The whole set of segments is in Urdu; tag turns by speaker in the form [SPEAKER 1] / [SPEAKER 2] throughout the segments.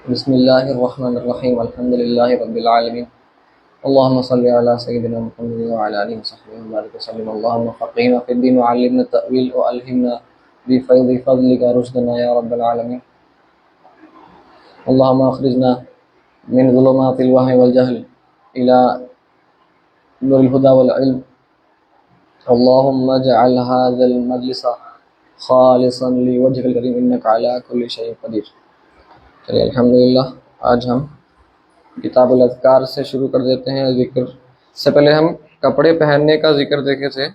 [SPEAKER 1] بسم اللہ الرحمن الرحیم الحمد للہ رب العالمین اللہم صلی علی سیدنا محمد وعلی آلہ وصحبہ وبارک وسلم اللہم فقہنا فی الدین وعلمنا التأویل وألہمنا بفیض فضلک رشدنا یا رب العالمین اللہم اخرجنا من ظلمات الوہم والجہل الى نور الہدى والعلم اللہم اجعل هذا المجلس خالصا لوجهك الکریم انک علی کل شیء قدیر۔ چلیے الحمدللہ آج ہم کتاب الاذکار سے شروع کر دیتے ہیں ذکر سے پہلے ہم کپڑے پہننے کا ذکر دیکھے تھے۔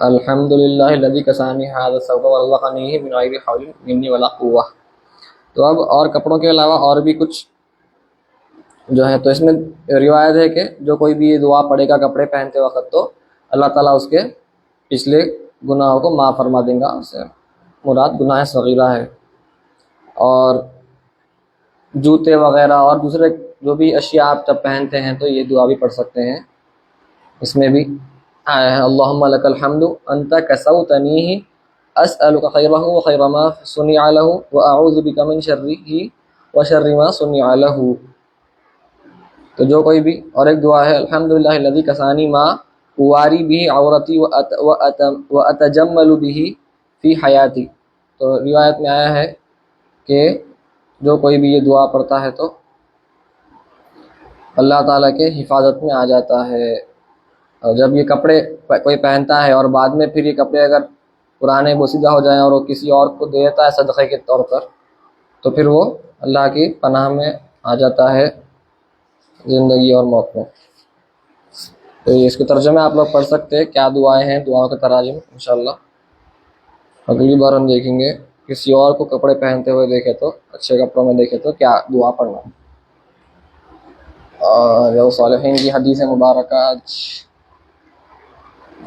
[SPEAKER 1] الحمدللہ الذی کسانی ھذا الثوب ورزقنیہ من غیر حول منی ولا قوہ۔ تو اب اور کپڑوں کے علاوہ اور بھی کچھ جو ہے تو اس میں روایت ہے کہ جو کوئی بھی یہ دعا پڑھے گا کپڑے پہنتے وقت تو اللہ تعالیٰ اس کے پچھلے گناہوں کو معاف فرما دیں گا۔ اس سے مراد گناہ صغیرہ ہے، اور جوتے وغیرہ اور دوسرے جو بھی اشیاء آپ جب پہنتے ہیں تو یہ دعا بھی پڑھ سکتے ہیں۔ اس میں بھی آیا ہے اللہم لک الحمد انت کسوتنیہ اسألک خیرہ وخیر ما صنع لہ واعوذ بک من شرہ وشر ما صنع لہ۔ تو جو کوئی بھی، اور ایک دعا ہے الحمدللہ الذی کسانی ما اواری بہ عورتی واتجمل بہ فی حیاتی۔ تو روایت میں آیا ہے کہ جو کوئی بھی یہ دعا پڑھتا ہے تو اللہ تعالیٰ کے حفاظت میں آ جاتا ہے۔ اور جب یہ کپڑے کوئی پہنتا ہے اور بعد میں پھر یہ کپڑے اگر پرانے بوسیدہ ہو جائیں اور وہ کسی اور کو دیتا ہے صدقے کے طور پر تو پھر وہ اللہ کی پناہ میں آ جاتا ہے زندگی اور موت میں۔ تو اس کے ترجمے آپ لوگ پڑھ سکتے ہیں، کیا دعائیں ہیں، دعاؤں کے تراجم انشاءاللہ اگلی بار ہم دیکھیں گے۔ کسی اور کو کپڑے پہنتے ہوئے دیکھے تو، اچھے کپڑوں میں دیکھے تو کیا دعا پڑھنا۔ اور صالحین کی حدیث مبارکہ آج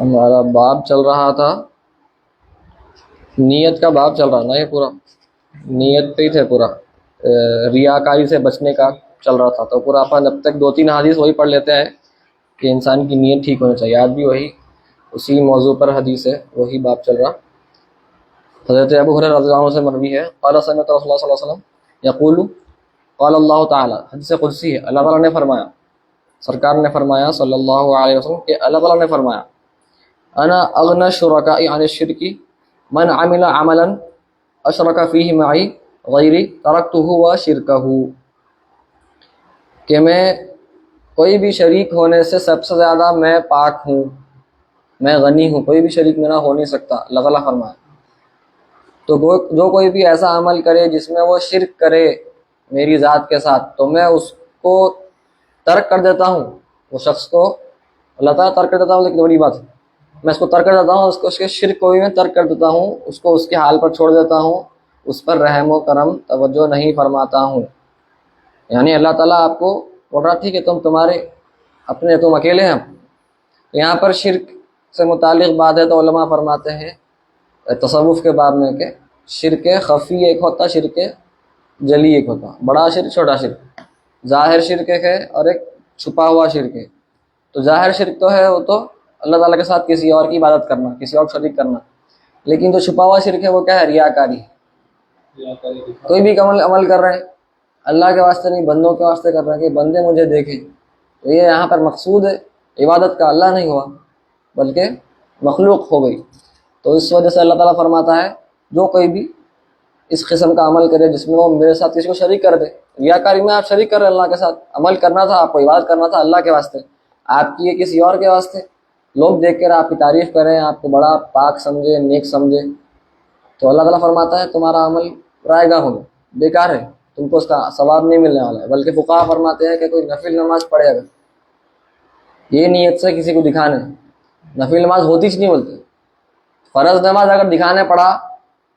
[SPEAKER 1] ہمارا باب چل رہا تھا، نیت کا باب چل رہا نا، یہ پورا نیت پہ ہی تھے، پورا ریاکاری سے بچنے کا چل رہا تھا۔ تو پورا اپن جب تک 2-3 حدیث وہی پڑھ لیتے ہیں کہ انسان کی نیت ٹھیک ہونی چاہیے، آج بھی وہی اسی موضوع پر حدیث ہے، وہی باب چل رہا۔ حضرت ابو ہریرہ رضی اللہ عنہ سے مروی ہے قال سمعت رسول اللہ صلی اللہ علیہ وسلم یقول قال اللہ تعالی، حدیث قدسی ہے، اللہ تعالیٰ نے فرمایا، سرکار نے فرمایا صلی اللہ علیہ وسلم کہ اللہ تعالیٰ نے فرمایا انا اغنى الشركاء عن الشرك من عمل عملا اشرك فيه معي غیری ترکته وشرکه، کہ میں کوئی بھی شریک ہونے سے سب سے زیادہ میں پاک ہوں، میں غنی ہوں، کوئی بھی شریک میرا ہو نہیں سکتا، اللہ تعالیٰ فرمایا۔ تو جو کوئی بھی ایسا عمل کرے جس میں وہ شرک کرے میری ذات کے ساتھ تو میں اس کو ترک کر دیتا ہوں، وہ شخص کو اللہ تعالیٰ ترک کر دیتا ہوں، لیکن بڑی بات ہے میں اس کو ترک کر دیتا ہوں، اس کے شرک کو بھی میں ترک کر دیتا ہوں، اس کو اس کے حال پر چھوڑ دیتا ہوں، اس پر رحم و کرم توجہ نہیں فرماتا ہوں۔ یعنی اللہ تعالیٰ آپ کو بول رہا ٹھیک ہے تم اکیلے ہیں۔ یہاں پر شرک سے متعلق بات ہے تو علماء فرماتے ہیں تصوف کے باب میں کہ شرک خفی ایک ہوتا، شرک جلی ایک ہوتا، بڑا شرک چھوٹا شرک، ظاہر شرک ایک ہے اور ایک چھپا ہوا شرک ہے۔ تو ظاہر شرک تو ہے وہ تو اللہ تعالیٰ کے ساتھ کسی اور کی عبادت کرنا، کسی اور شریک کرنا، لیکن جو چھپا ہوا شرک ہے وہ کیا ہے؟ ریاکاری۔ کوئی بھی عمل کر رہے ہیں اللہ کے واسطے نہیں، بندوں کے واسطے کر رہے ہیں کہ بندے مجھے دیکھیں، تو یہ یہاں پر مقصود ہے عبادت کا اللہ نہیں ہوا بلکہ مخلوق ہو گئی۔ تو اس وجہ سے اللہ تعالیٰ فرماتا ہے جو کوئی بھی اس قسم کا عمل کرے جس میں وہ میرے ساتھ کسی کو شریک کر دے، ریاکاری میں آپ شریک کر رہے ہیں اللہ کے ساتھ، عمل کرنا تھا آپ کو، عبادت کرنا تھا اللہ کے واسطے، آپ کی یہ کسی اور کے واسطے، لوگ دیکھ کر آپ کی تعریف کریں، آپ کو بڑا پاک سمجھے، نیک سمجھے، تو اللہ تعالیٰ فرماتا ہے تمہارا عمل رائے گاہ ہوگا، بیکار ہے، تم کو اس کا ثواب نہیں ملنے والا ہے۔ بلکہ فقہا فرماتے ہیں کہ کوئی نفل نماز پڑھے اگر یہ نیت سے کسی کو دکھانے، نفل نماز ہوتی ہی نہیں بولتے، فرض نماز اگر دکھانے پڑا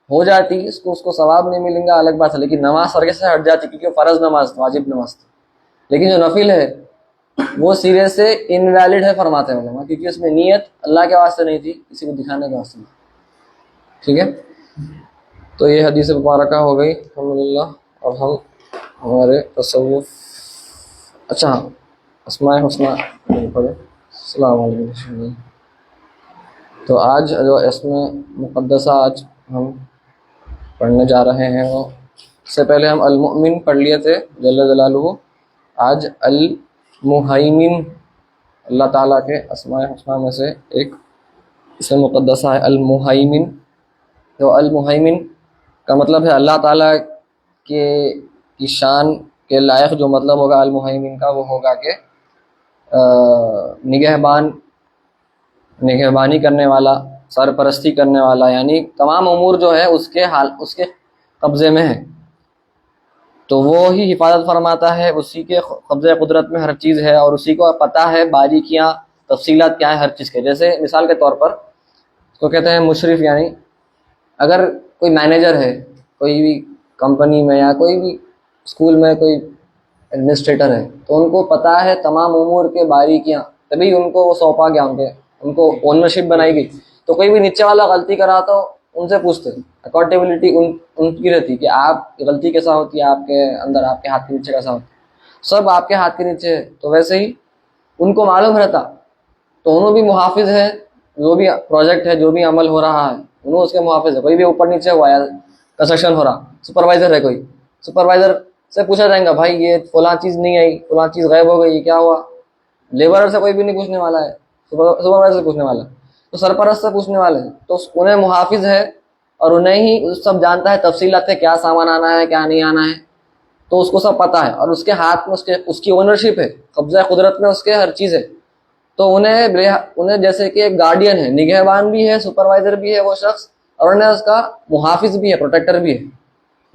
[SPEAKER 1] ہو جاتی اس کو ثواب نہیں ملیں گا الگ بات ہے، لیکن نماز سرے سے ہٹ جاتی کیونکہ فرض نماز واجب نماز تھی، لیکن جو نفل ہے وہ سرے سے انویلڈ ہے فرماتے ہیں علماء، کیونکہ اس میں نیت اللہ کے واسطے نہیں تھی، کسی کو دکھانے کے واسطے نہیں۔ ٹھیک ہے، تو یہ حدیث مبارکہ ہو گئی الحمدللہ۔ اور ہم ہمارے تصوف اچھا اسماء حسنہ پڑھے۔ السلام علیکم۔ تو آج جو اسم مقدسہ آج ہم پڑھنے جا رہے ہیں وہ اس سے پہلے ہم المؤمن پڑھ لیے تھے جل جلالہ. آج المہیمن اللہ تعالیٰ کے اسماء الحسنہ میں سے ایک اسم مقدسہ ہے المہیمن. تو المہیمن کا مطلب ہے اللہ تعالیٰ کی شان کے لائق جو مطلب ہوگا المہیمن کا وہ ہوگا کہ نگہبانی کرنے والا، سرپرستی کرنے والا، یعنی تمام امور جو ہے اس کے قبضے میں ہے، تو وہ ہی حفاظت فرماتا ہے، اسی کے قبضہ قدرت میں ہر چیز ہے، اور اسی کو پتہ ہے باریکیاں تفصیلات کیا ہے ہر چیز کے. جیسے مثال کے طور پر اس کو کہتے ہیں مشرف، یعنی اگر کوئی مینیجر ہے کوئی بھی کمپنی میں یا کوئی بھی اسکول میں کوئی ایڈمنسٹریٹر ہے، تو ان کو پتہ ہے تمام امور کے باریکیاں، تبھی ان کو وہ سونپا گیا، ان کو اونرشپ بنائی گئی. تو کوئی بھی نیچے والا غلطی کرا تو ان سے پوچھتے، اکاؤنٹیبلٹی ان کی رہتی کہ آپ غلطی کیسا ہوتی ہے، آپ کے اندر آپ کے ہاتھ کے نیچے کیسا ہوتا ہے، سب آپ کے ہاتھ کے نیچے ہے. تو ویسے ہی ان کو معلوم رہتا، تو انہوں بھی محافظ ہے، جو بھی پروجیکٹ ہے جو بھی عمل ہو رہا ہے انہوں اس کے محافظ ہے. کوئی بھی اوپر نیچے ہوا ہے، کنسٹرکشن ہو رہا، سپروائزر ہے کوئی، سپروائزر سے پوچھا جائے گا بھائی یہ فلاں چیز نہیں آئی، فلاں چیز غائب ہو گئی، کیا ہوا. لیبرر سے کوئی بھی نہیں پوچھنے والا ہے، سپروائزر سے پوچھنے والا ہے، تو سرپرست سے پوچھنے والے ہیں. تو انہیں محافظ ہے اور انہیں ہی سب جانتا ہے تفصیلات ہے، کیا سامان آنا ہے کیا نہیں آنا ہے، تو اس کو سب پتہ ہے، اور اس کے ہاتھ میں اس کی اونرشپ ہے، قبضہ قدرت میں اس کے ہر چیز ہے. تو انہیں جیسے کہ ایک گارڈین ہے، نگہبان بھی ہے، سپروائزر بھی ہے وہ شخص، اور انہیں اس کا محافظ بھی ہے، پروٹیکٹر بھی ہے.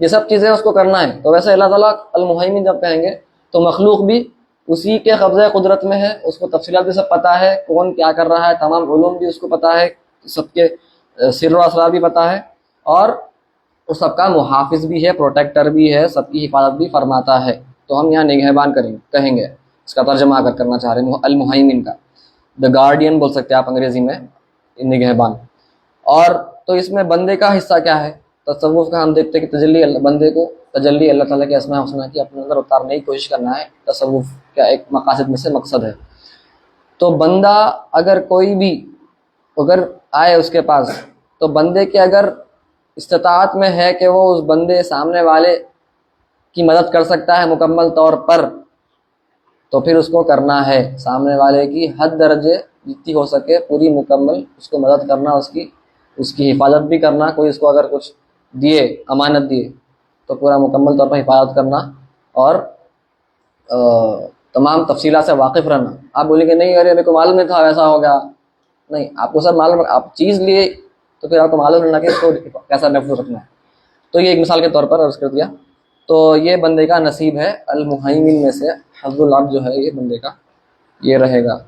[SPEAKER 1] یہ سب چیزیں اس کو کرنا ہے. تو ویسے اللہ تعالیٰ المہیمن جب کہیں گے تو مخلوق بھی اسی کے قبضہ قدرت میں ہے، اس کو تفصیلات بھی سب پتہ ہے، کون کیا کر رہا ہے، تمام علوم بھی اس کو پتہ ہے، سب کے سر و اسرار بھی پتہ ہے، اور اس سب کا محافظ بھی ہے، پروٹیکٹر بھی ہے، سب کی حفاظت بھی فرماتا ہے. تو ہم یہاں نگہبان کہیں گے، اس کا ترجمہ اگر کرنا چاہ رہے ہیں المہیمن کا، دا گارڈین بول سکتے ہیں آپ انگریزی میں، نگہبان. اور تو اس میں بندے کا حصہ کیا ہے تصوف کا؟ ہم دیکھتے ہیں کہ بندے کو تجلی اللہ تعالیٰ کے اسماء الحسنہ کی اپنے اندر اتارنے کی کوشش کرنا ہے، تصوف کا ایک مقاصد میں سے مقصد ہے. تو بندہ اگر کوئی بھی آئے اس کے پاس، تو بندے کے اگر استطاعت میں ہے کہ وہ اس بندے سامنے والے کی مدد کر سکتا ہے مکمل طور پر، تو پھر اس کو کرنا ہے، سامنے والے کی حد درجے جتنی ہو سکے پوری مکمل اس کو مدد کرنا، اس کی حفاظت بھی کرنا. کوئی اس کو اگر کچھ دیے، امانت دیے، تو پورا مکمل طور پر حفاظت کرنا، اور تمام تفصیلات سے واقف رہنا. آپ بولیں گے نہیں ارے میرے کو معلوم نہیں تھا ویسا ہو گیا، نہیں، آپ کو سب معلوم، آپ چیز لیے تو پھر آپ کو معلوم رہنا کہ اس کو کیسا محفوظ رکھنا ہے. تو یہ ایک مثال کے طور پر عرض کر دیا. تو یہ بندے کا نصیب ہے، المہیمن میں سے حظ العبد جو ہے یہ بندے کا یہ رہے گا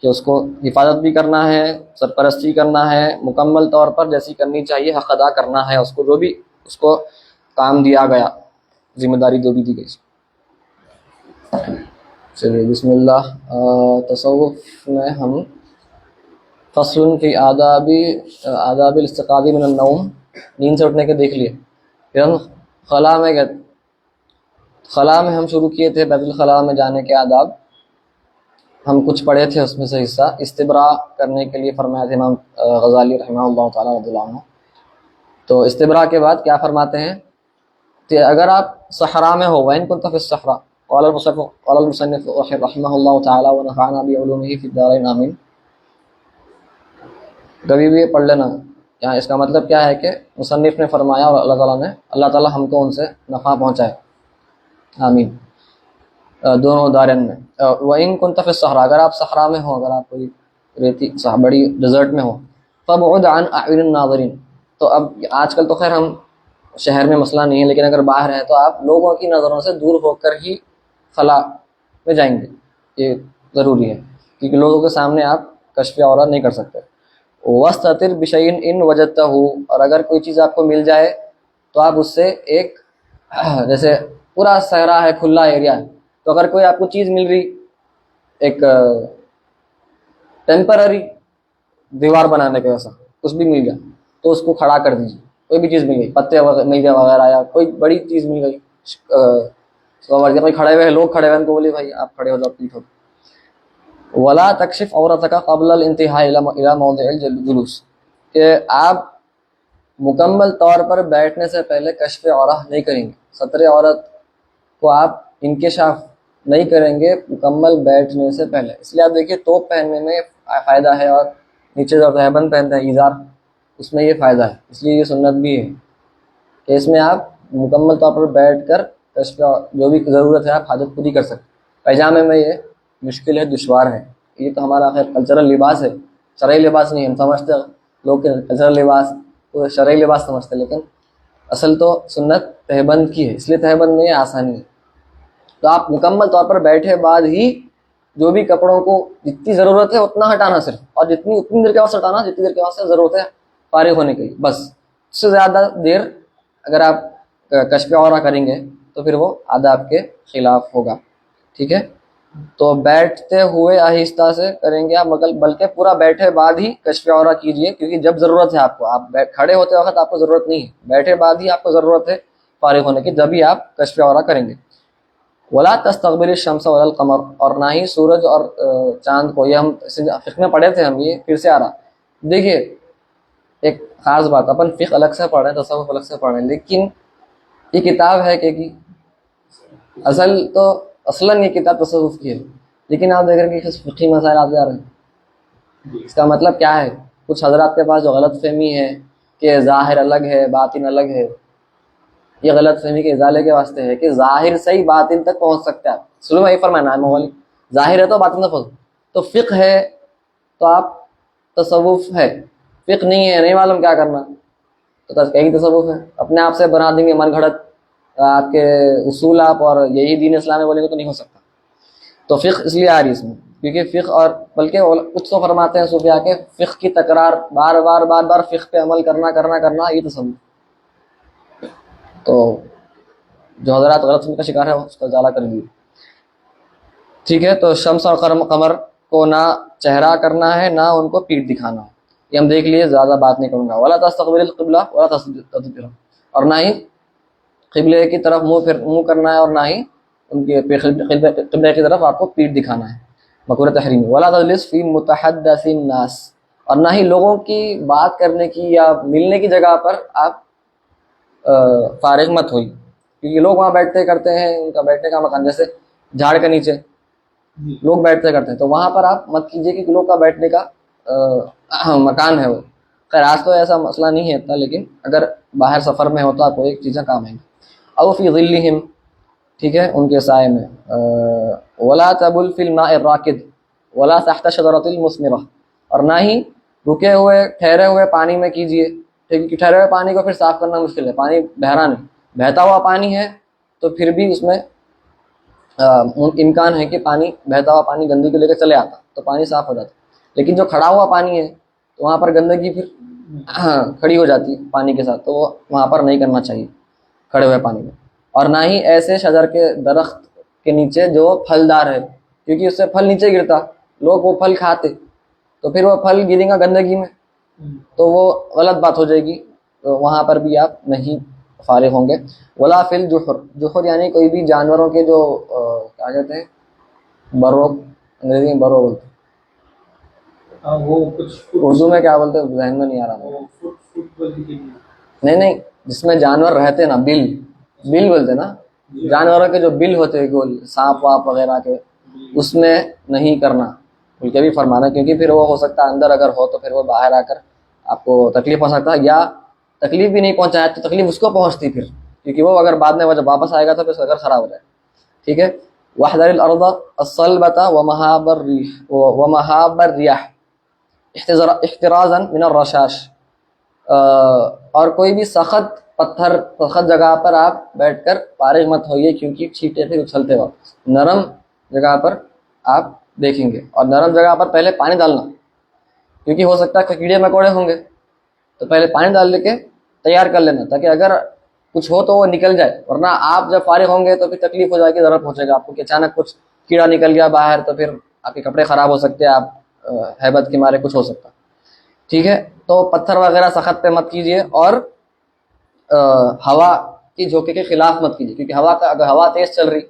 [SPEAKER 1] کہ اس کو حفاظت بھی کرنا ہے، سرپرستی کرنا ہے مکمل طور پر جیسی کرنی چاہیے، حق ادا کرنا ہے، اس کو جو بھی اس کو کام دیا گیا، ذمہ داری جو بھی دی گئی. چلیے بسم اللہ. تصوف میں ہم فصل فی آداب الاستيقاظ من النوم، نیند سے اٹھنے کے دیکھ لیے. پھر ہم خلا میں ہم شروع کیے تھے، بیت الخلاء میں جانے کے آداب ہم کچھ پڑھے تھے، اس میں سے حصہ استبراء کرنے کے لیے فرمایا تھا امام غزالی رحمہ اللہ تعالیٰ رضی اللہ عنہ. تو استبراء کے بعد کیا فرماتے ہیں کہ اگر آپ صحرا میں ہو، وَإِن كُنتَ فِي الصَّحْرَاءِ قال المصنف رحمہ اللہ تعالیٰ ونفعنا بعلومه فی الدارین آمین. کبھی بھی یہ پڑھ لینا. یہاں اس کا مطلب کیا ہے کہ مصنف نے فرمایا اور اللہ تعالیٰ ہم کو ان سے نفع پہنچائے، آمین، دونوں دارین میں. وَإِن كُنتَ فِي الصَّحْرَاءِ، اگر آپ صحرا میں ہو، اگر آپ کوئی ریتی بڑی ڈیزرٹ میں ہو، فَابْعُدْ عَنْ أَعْيُنِ النَّاظِرِينَ. تو اب آج کل تو خیر ہم شہر میں مسئلہ نہیں ہے، لیکن اگر باہر ہیں تو آپ لوگوں کی نظروں سے دور ہو کر ہی خلا میں جائیں گے، یہ ضروری ہے، کیونکہ لوگوں کے سامنے آپ کشف عورت نہیں کر سکتے. وَاسْتَتِرْ بِشَيْءٍ إِنْ وَجَدْتَهُ، اور اگر کوئی چیز آپ کو مل جائے تو آپ اس سے ایک، جیسے پورا صحرا ہے، کھلا ایریا ہے، تو اگر کوئی آپ کو چیز مل رہی، ایک ٹیمپرری دیوار بنانے کا ایسا کچھ بھی مل گیا، تو اس کو کھڑا کر دیجیے. کوئی بھی چیز مل گئی، پتے مل گئے وغیرہ، یا کوئی بڑی چیز مل گئی، کوئی کھڑے ہوئے ہیں، لوگ کھڑے ہوئے ہیں، ان کو بولیے بھائی آپ کھڑے ہو جاؤ پیٹھو. ولا تکشف عورتک قبل الانتہاء الی موضع الجلوس، کہ آپ مکمل طور پر بیٹھنے سے پہلے کشف عورہ نہیں کریں گے، ستر عورت کو آپ انکشاف نہیں کریں گے مکمل بیٹھنے سے پہلے. اس لیے آپ دیکھیے توپ پہننے میں فائدہ ہے، اور نیچے جو تہبند پہنتے ہیں ایزار، اس میں یہ فائدہ ہے. اس لیے یہ سنت بھی ہے کہ اس میں آپ مکمل طور پر بیٹھ کر کشف جو بھی ضرورت ہے آپ حاجت پوری کر سکتے. پیجامے میں یہ مشکل ہے، دشوار ہے. یہ تو ہمارا خیر کلچرل لباس ہے، شرعی لباس نہیں. ہم سمجھتے لوگ کہ کلچرل لباس وہ شرعی لباس سمجھتے، لیکن اصل تو سنت تہبند کی ہے. اس لیے تہبند میں یہ آسانی ہے. تو آپ مکمل طور پر بیٹھے بعد ہی جو بھی کپڑوں کو جتنی ضرورت ہے اتنا ہٹانا صرف، اور اتنی دیر کے واسطے ہٹانا جتنی دیر کے واسطے ضرورت ہے فارغ ہونے کے لیے بس. اس سے زیادہ دیر اگر آپ کشف عورہ کریں گے تو پھر وہ آداب کے خلاف ہوگا. ٹھیک ہے، تو بیٹھتے ہوئے آہستہ سے کریں گے آپ، بلکہ پورا بیٹھے بعد ہی کشف عورہ کیجئے، کیونکہ جب ضرورت ہے آپ کو، آپ کھڑے ہوتے وقت آپ کو ضرورت نہیں ہے، بیٹھے بعد ہی آپ کو ضرورت ہے فارغ ہونے کی، جب ہی آپ کشف عورہ کریں گے. ولا تستقبل الشمس ولا القمر، اور نہ ہی سورج اور چاند کو. یہ ہم فقہ میں پڑھے تھے، ہم یہ پھر سے آ رہا. دیکھیے ایک خاص بات، اپن فقہ الگ سے پڑھ رہے ہیں، تصوف الگ سے پڑھ رہے ہیں، لیکن یہ کتاب ہے کہ اصلاً یہ کتاب تصوف کی ہے، لیکن آپ دیکھ رہے ہیں کہ فقہی مسائل آتے جا رہے ہیں. اس کا مطلب کیا ہے؟ کچھ حضرات کے پاس جو غلط فہمی ہے کہ ظاہر الگ ہے باطن الگ ہے، یہ غلط فہمی کے ازالے کے واسطے ہے کہ ظاہر سے ہی باطن تک پہنچ سکتے ہیں آپ. شروع میں یہ فرمانا ہے ظاہر ہے تو باطن تک پہنچ. تو فقہ ہے تو آپ تصوف ہے، فقہ نہیں ہے، نہیں معلوم کیا کرنا، تو یہی تصوف ہے. اپنے آپ سے بنا دیں گے من گھڑت آپ کے اصول آپ، اور یہی دین اسلام میں بولیں گے تو نہیں ہو سکتا. تو فقہ اس لیے آ رہی اس میں، کیونکہ فقہ، اور بلکہ کچھ تو فرماتے ہیں صوفیاء کے فقہ کی تکرار، بار بار فقہ پہ عمل کرنا یہ تصوف. تو جو حضرات غلط فہمی کا شکار ہے اس کا ازالہ کر دیجیے. ٹھیک ہے، تو شمس اور قمر کو نہ چہرہ کرنا ہے نہ ان کو پیٹھ دکھانا ہے. یہ ہم دیکھ لیے، زیادہ بات نہیں کروں گا. ولا تستقبل القبلہ ولا تستدبر، اور نہ ہی قبلے کی طرف منہ کرنا ہے، اور نہ ہی ان کے قبلے کی طرف آپ کو پیٹھ دکھانا ہے. مکروہ تحریم. ولا تجلس فی متحدث الناس، اور نہ ہی لوگوں کی بات کرنے کی یا ملنے کی جگہ پر آپ فارغ مت ہوئی، کیونکہ لوگ وہاں بیٹھتے کرتے ہیں، ان کا بیٹھنے کا مکان، جیسے جھاڑ کے نیچے لوگ بیٹھتے کرتے ہیں، تو وہاں پر آپ مت کیجیے کہ لوگ کا بیٹھنے کا مکان ہے وہ. خیر آج تو ایسا مسئلہ نہیں ہے اتنا، لیکن اگر باہر سفر میں ہو تو آپ کو ایک چیزیں کام آئیں گی. او فی ظلہم، ٹھیک ہے، ان کے سائے میں. ولا تبل فی الماء الراکد ولا تحت شجرۃ المثمرہ، اور نہ ہی رکے ہوئے ٹھہرے ہوئے پانی میں کیجیے. ٹھیک ہے، ٹھہرے ہوئے پانی کو پھر صاف کرنا مشکل ہے، پانی بہرا نہیں، بہتا ہوا پانی ہے تو پھر بھی اس میں امکان ہے کہ پانی بہتا ہوا پانی گندگی کو لے کے چلے آتا تو پانی صاف ہو جاتا. لیکن جو کھڑا ہوا پانی ہے تو وہاں پر گندگی پھر کھڑی ہو جاتی پانی کے ساتھ، تو وہ وہاں پر نہیں کرنا چاہیے کھڑے ہوئے پانی میں. اور نہ ہی ایسے شجر کے درخت کے نیچے جو پھلدار ہے، کیونکہ اس سے پھل نیچے گرتا، لوگ وہ پھل کھاتے تو پھر وہ پھل گریں گا گندگی میں تو وہ غلط بات ہو جائے گی. تو وہاں پر بھی آپ نہیں فارغ ہوں گے. ولا فی الجحر، جحر یعنی کوئی بھی جانوروں کے جو کیا کہتے ہیں، برو، انگریزی میں برو بولتے ہیں، اردو میں کیا بولتے ہیں ذہن میں نہیں آ رہا. نہیں جس میں جانور رہتے نا، بل بولتے نا، جانوروں کے جو بل ہوتے ہیں گول، سانپ واپ وغیرہ کے، اس میں نہیں کرنا بول کے بھی فرمانا، کیونکہ پھر وہ ہو سکتا ہے اندر اگر ہو تو پھر وہ باہر آ کر آپ کو تکلیف ہو سکتا ہے، یا تکلیف بھی نہیں پہنچایا تو تکلیف اس کو پہنچتی پھر، کیونکہ وہ اگر بعد میں جب واپس آئے گا تو پھر اس کا گھر خراب ہو جائے. ٹھیک ہے. وحذر الارض الصلبة ومهاب الرياح احترازا من الرشاش، اور کوئی بھی سخت پتھر، سخت جگہ پر آپ بیٹھ کر فارغ مت ہوئیے، کیونکہ چھینٹے پھر اچھلتے وقت. نرم جگہ پر آپ دیکھیں گے، اور نرم جگہ پر پہلے پانی ڈالنا، کیونکہ ہو سکتا ہے کیڑے مکوڑے ہوں گے، تو پہلے پانی ڈال کے تیار کر لینا تاکہ اگر کچھ ہو تو وہ نکل جائے، ورنہ آپ جب فارغ ہوں گے تو پھر تکلیف ہو جائے گی، ضرر پہنچے گا آپ کو کہ اچانک کچھ کیڑا نکل گیا باہر تو پھر آپ کے کپڑے خراب ہو سکتے ہیں، آپ ہیبت کے مارے کچھ ہو سکتا. ٹھیک ہے، تو پتھر وغیرہ سخت پہ مت کیجیے، اور ہوا کی جھونکے کے خلاف مت کیجیے، کیونکہ اگر ہوا تیز چل رہی،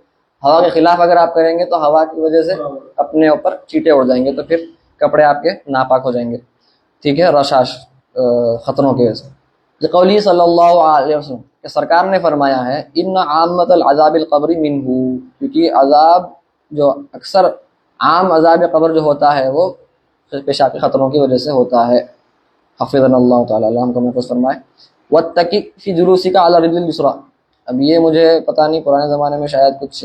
[SPEAKER 1] ہوا کے خلاف اگر آپ کریں گے تو ہوا کی وجہ سے اپنے اوپر چیٹے اڑ جائیں گے تو پھر کپڑے آپ کے ناپاک ہو جائیں گے. ٹھیک ہے، رشاش خطروں کی وجہ سے. قولی صلی اللہ علیہ وسلم کہ سرکار نے فرمایا ہے ان عامت العذاب القبری منہ، کیونکہ عذاب جو اکثر عام عذاب قبر جو ہوتا ہے وہ پیشابی خطروں کی وجہ سے ہوتا ہے. حفظنا اللہ تعالیٰ، اللہ ہم کو محفوظ فرمائے. واتقی فی جلوسک علی الرجل اليسریٰ، اب یہ مجھے پتہ نہیں پرانے زمانے میں شاید کچھ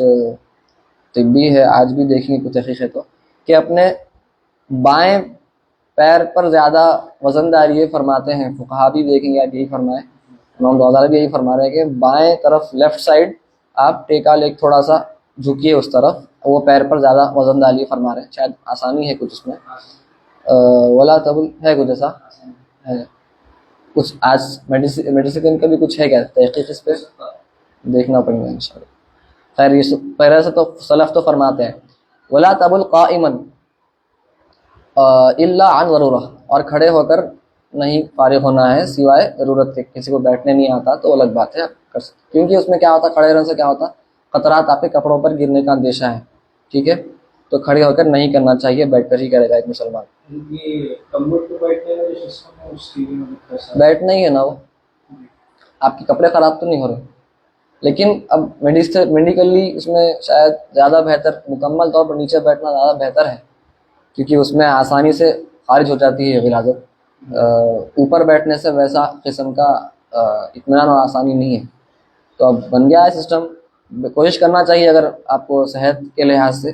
[SPEAKER 1] طبی ہے، آج بھی دیکھیں گے کچھ تحقیق ہے تو، کہ اپنے بائیں پیر پر زیادہ وزن داری فرماتے ہیں فقہا بھی، دیکھیں گے آپ یہی فرمائے، امام غزالی بھی یہی فرما رہے ہیں کہ بائیں طرف لیفٹ سائڈ آپ ٹیکا لے تھوڑا سا جھکیے اس طرف، وہ پیر پر زیادہ وزن داری فرما رہے ہیں. شاید آسانی ہے کچھ اس میں، ولا تبل ہے کچھ ایسا ہے کچھ، آج میڈیسن کا بھی کچھ ہے کیا تحقیق، اس پہ دیکھنا پڑے گا انشاءاللہ. خیر یہ پہلے سے تو سلف تو فرماتے ہیں ولا تبل قائما الا عن ضرورہ، اور کھڑے ہو کر نہیں فارغ ہونا ہے سوائے ضرورت کے. کسی کو بیٹھنے نہیں آتا تو الگ بات ہے، آپ کر سکتے، کیونکہ اس میں کیا ہوتا کھڑے رہنے سے کیا ہوتا خطرات آپ کے کپڑوں پر گرنے کا اندیشہ ہے. ٹھیک ہے، تو کھڑے ہو کر نہیں کرنا چاہیے، بیٹھ کر ہی کرے گا ایک مسلمان. بیٹھنا ہی ہے نا، وہ آپ کے کپڑے خراب تو نہیں ہو رہے، لیکن اب میڈیکلی اس میں شاید زیادہ بہتر، مکمل طور پر نیچے بیٹھنا زیادہ بہتر ہے، کیونکہ اس میں آسانی سے خارج ہو جاتی ہے غلاظت. اوپر بیٹھنے سے ویسا قسم کا اطمینان اور آسانی نہیں ہے. تو اب بن گیا ہے سسٹم، کوشش کرنا چاہیے اگر آپ کو صحت کے لحاظ سے،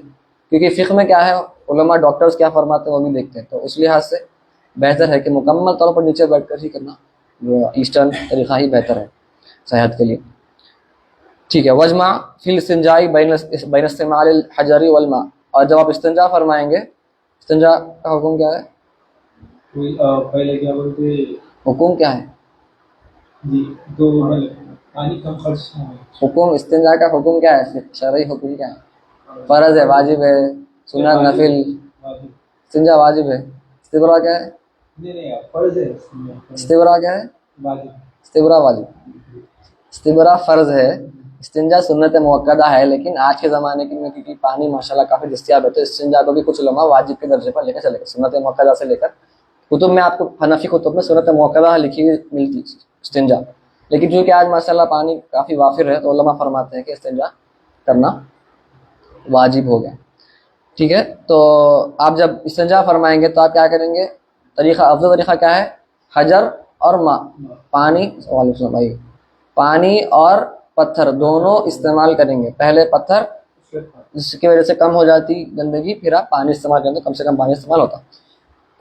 [SPEAKER 1] کیونکہ فقہ میں کیا ہے علماء ڈاکٹرز کیا فرماتے ہیں وہ بھی دیکھتے ہیں، تو اس لحاظ سے بہتر ہے کہ مکمل طور پر نیچے بیٹھ کر ہی کرنا، وہ ایسٹرن طریقہ ہی بہتر ہے صحت کے لیے. ٹھیک ہے. وجمع فی الاستنجاء بین استعمال الحجر والماء، اور جب آپ استنجا فرمائیں گے، استنجا کا حکم کیا ہے؟
[SPEAKER 2] پہلے کیا بولتے
[SPEAKER 1] حکم کیا ہے؟
[SPEAKER 2] جی دو پانی کم خرچ
[SPEAKER 1] حکم استنجا کا حکم کیا ہے؟ شرعی حکم کیا ہے؟ فرض ہے، واجب ہے، سنت، نفل؟ استنجا واجب ہے. استبرا کیا ہے؟
[SPEAKER 2] فرض ہے.
[SPEAKER 1] استبرا کیا ہے؟ استبرا واجب. استبرا فرض ہے، استنجا سنت موقدہ ہے. لیکن آج کے زمانے میں کیونکہ پانی ماشاءاللہ کافی دستیاب ہے، تو استنجا کو بھی کچھ علماء واجب کے درجے پر لے کر چلے گئے. سنت موقدہ سے لے کر کتب میں آپ کو حنفی کتب میں سنت موقدہ لکھی ہوئی ملتی استنجا، لیکن چونکہ آج ماشاءاللہ پانی کافی وافر ہے تو علماء فرماتے ہیں کہ استنجا کرنا واجب ہو گیا. ٹھیک ہے. تو آپ جب استنجا فرمائیں گے تو آپ کیا کریں گے؟ طریقہ، افضل طریقہ کیا ہے؟ حجر اور ماء، پانی، پانی اور پتھر دونوں استعمال کریں گے. پہلے پتھر جس کی وجہ سے کم ہو جاتی گندگی، پھر آپ پانی استعمال کریں تو کم سے کم پانی استعمال ہوتا.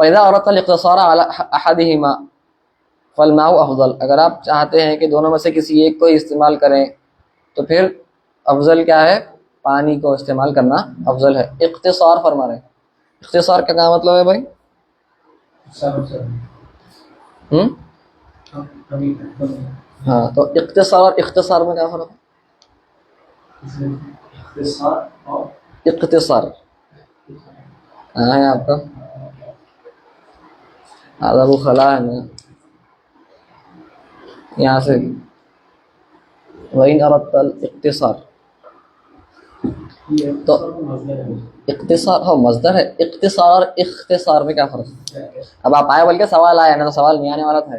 [SPEAKER 1] فَإِذَا أَرَدْتَ الِاقْتِصَارَ عَلَى أَحَدِهِمَا فَالْمَاءُ أَفْضَلُ، اگر آپ چاہتے ہیں کہ دونوں میں سے کسی ایک کو استعمال کریں تو پھر افضل کیا ہے؟ پانی کو استعمال کرنا افضل ہے. اختصار فرما رہے ہیں. اختصار کا کیا مطلب ہے بھائی؟ ہاں، تو اختصار اور اختصار میں کیا فرق ہے؟ اختصار کہاں ہے آپ کا؟ آدھا وہ خلا ہے نا یہاں سے. وَإِنْ أَرَدْتَ الْاِخْتِصَارَ، تو اختصار ہو مصدر ہے. اختصار اور اختصار میں کیا فرق ہے؟ اب آپ آئے بلکہ سوال آیا نا، تو سوال نہیں آنے والا تھا.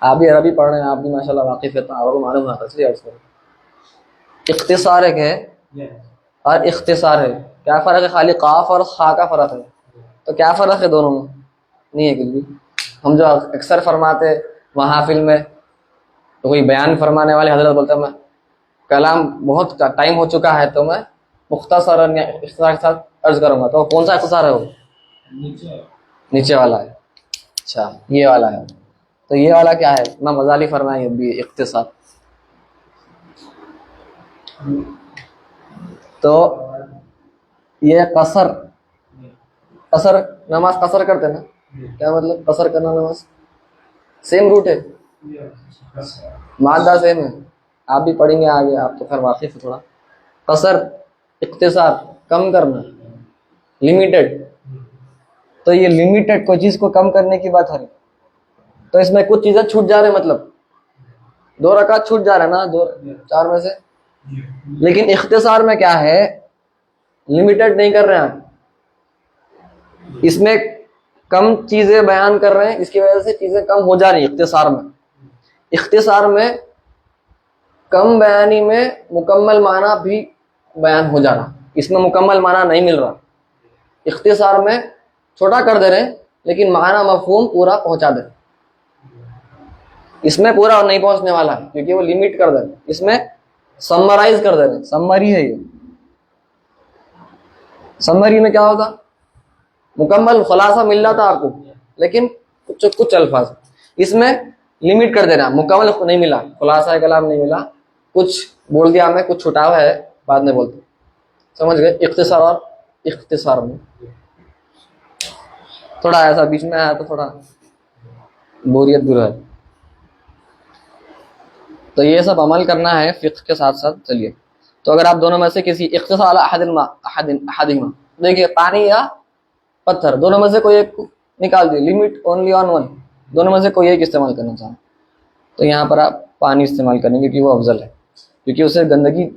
[SPEAKER 1] آپ بھی عربی پڑھ رہے ہیں، آپ بھی ماشاءاللہ واقف ہے، تو آپ کو معلوم ہے. اس لیے اختصار ایک ہے اور اختصار ہے. کیا فرق ہے؟ خالی قاف اور خا کا فرق ہے. تو کیا فرق ہے دونوں میں؟ نہیں ہے کچھ بھی. ہم جو اکثر فرماتے محافل میں، تو کوئی بیان فرمانے والے حضرت بولتے ہیں میں کلام بہت ٹائم ہو چکا ہے تو میں مختصر اختصار کے ساتھ عرض کروں گا. تو کون سا اختصار ہے؟ وہ نیچے والا ہے. اچھا، یہ والا ہے. تو یہ والا کیا ہے؟ امام غزالی فرمائیں بھی اختصار. تو یہ قصر نماز قصر کرتے نا، کیا مطلب قصر کرنا؟ نماز سیم روٹ ہے، مادہ سیم ہے. آپ بھی پڑھیں گے آگے، آپ تو خیر واقف ہے تھوڑا. قصر، اختصار، کم کرنا، لمیٹڈ. تو یہ لمیٹڈ کوئی چیز کو کم کرنے کی بات ہے، تو اس میں کچھ چیزیں چھوٹ جا رہے ہیں. مطلب 2 رکعت چھوٹ جا رہا ہے نا، 4 میں سے لیکن اختصار میں کیا ہے, لمیٹڈ نہیں کر رہے ہیں آپ, اس میں کم چیزیں بیان کر رہے ہیں, اس کی وجہ سے چیزیں کم ہو جا رہی ہیں. اختصار میں کم بیانی میں مکمل معنی بھی بیان ہو جا رہا, اس میں مکمل معنی نہیں مل رہا. اختصار میں چھوٹا کر دے رہے ہیں لیکن معنی مفہوم پورا پہنچا دے رہے. اس میں پورا نہیں پہنچنے والا ہے کیونکہ وہ لمٹ کر دے رہے, اس میں سمرائز کر دے رہے. سمری ہے یہ. سمری میں کیا ہوتا, مکمل خلاصہ مل جاتا آپ کو لیکن کچھ الفاظ, اس میں لمٹ کر دینا, مکمل نہیں ملا, خلاصہ کلام نہیں ملا, کچھ بول دیا ہمیں, کچھ چھٹا ہوا ہے بعد میں بولتے. سمجھ گئے؟ اختصار اور اختصار میں تھوڑا ایسا بیچ میں آیا تو تھوڑا بوریت دور ہے. تو یہ سب عمل کرنا ہے فقہ کے ساتھ ساتھ. چلیے, تو اگر آپ دونوں میں سے کسی اختصار احدہما, دیکھیے پانی یا پتھر, دونوں میں سے کوئی ایک نکال دیے, لمٹ اونلی آن ون, دونوں میں سے کوئی ایک استعمال کرنا چاہیں تو یہاں پر آپ پانی استعمال کریں گے کیونکہ وہ افضل ہے, کیونکہ اسے گندگی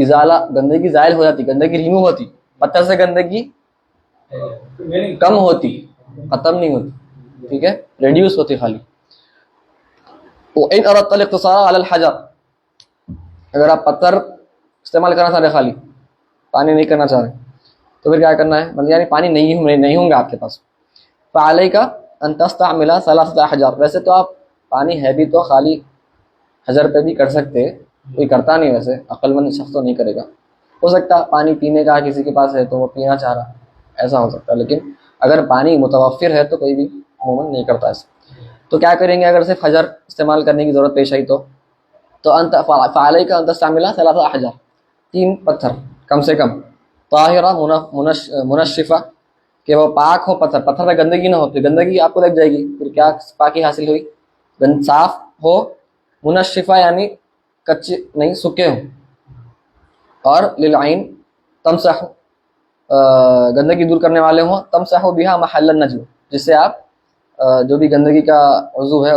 [SPEAKER 1] زائل ہو جاتی, گندگی ریمو ہوتی. پتھر سے گندگی کم ہوتی, ختم نہیں ہوتی, ٹھیک ہے, ریڈیوس ہوتی خالی. وَإِنْ أَرَدْتَ الِاقْتِصَارَ عَلَى الْحَجَرِ, اگر آپ پتھر استعمال کرنا چاہ رہے, خالی پانی نہیں کرنا چاہ رہے, تو پھر کیا کرنا ہے, مطلب یعنی پانی نہیں ہوں گے آپ کے پاس. فَعَلَيْكَ أَن تَسْتَعْمِلَ ثَلَاثَةَ أَحْجَارٍ, ویسے تو آپ پانی ہے بھی تو خالی حجر پہ بھی کر سکتے, کوئی کرتا نہیں, ویسے عقل مند شخص تو نہیں کرے گا. ہو سکتا پانی پینے کا کسی کے پاس ہے تو وہ پینا چاہ رہا, ایسا ہو سکتا ہے, لیکن اگر پانی متوفر ہے تو کوئی بھی عموماً نہیں کرتا ایسا. تو کیا کریں گے اگر صرف حجر استعمال کرنے کی ضرورت پیش آئی تو فعلیک ان تستعمل ثلاث احجار, 3 پتھر کم سے کم, طاہرہ منشفہ, کہ وہ پاک ہو, پتھر میں گندگی نہ ہو, تو گندگی آپ کو لگ جائے گی, پھر کیا پاکی حاصل ہوئی, صاف ہو, منشفہ یعنی کچے نہیں سکے ہوں, اور للعین تمسح, گندگی دور کرنے والے ہوں, تمسح بها محل النجم, جس سے آپ جو بھی گندگی کا عضو ہے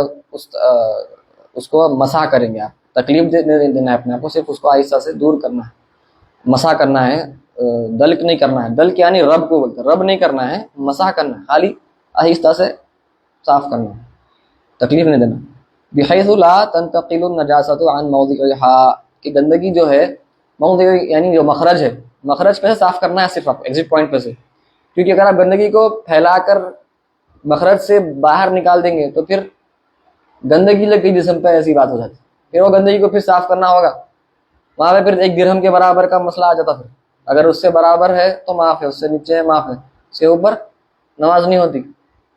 [SPEAKER 1] اس کو مسح کریں گے. آپ تکلیف دینا ہے اپنے آپ کو, صرف اس کو آہستہ سے دور کرنا ہے, مسح کرنا ہے, دلک نہیں کرنا ہے. دلک یعنی رب کو بولتے ہیں, رب نہیں کرنا ہے, مسح کرنا ہے, خالی آہستہ سے صاف کرنا ہے, تکلیف نہیں دینا. بحیث لا تنتقل النجاسۃ عن موضعها, کہ گندگی جو ہے موضع یعنی جو مخرج ہے, مخرج پہ سے صاف کرنا ہے صرف آپ, ایگزٹ پوائنٹ پہ سے, کیونکہ اگر آپ گندگی کو پھیلا کر مخرج سے باہر نکال دیں گے تو پھر گندگی لگ گئی جسم پہ, ایسی بات ہو جاتی. پھر وہ گندگی کو پھر صاف کرنا ہوگا, وہاں پہ پھر 1 درہم کے برابر کا مسئلہ آ جاتا. پھر اگر اس سے برابر ہے تو معاف ہے, اس سے نیچے ہے معاف ہے, اس کے اوپر نماز نہیں ہوتی.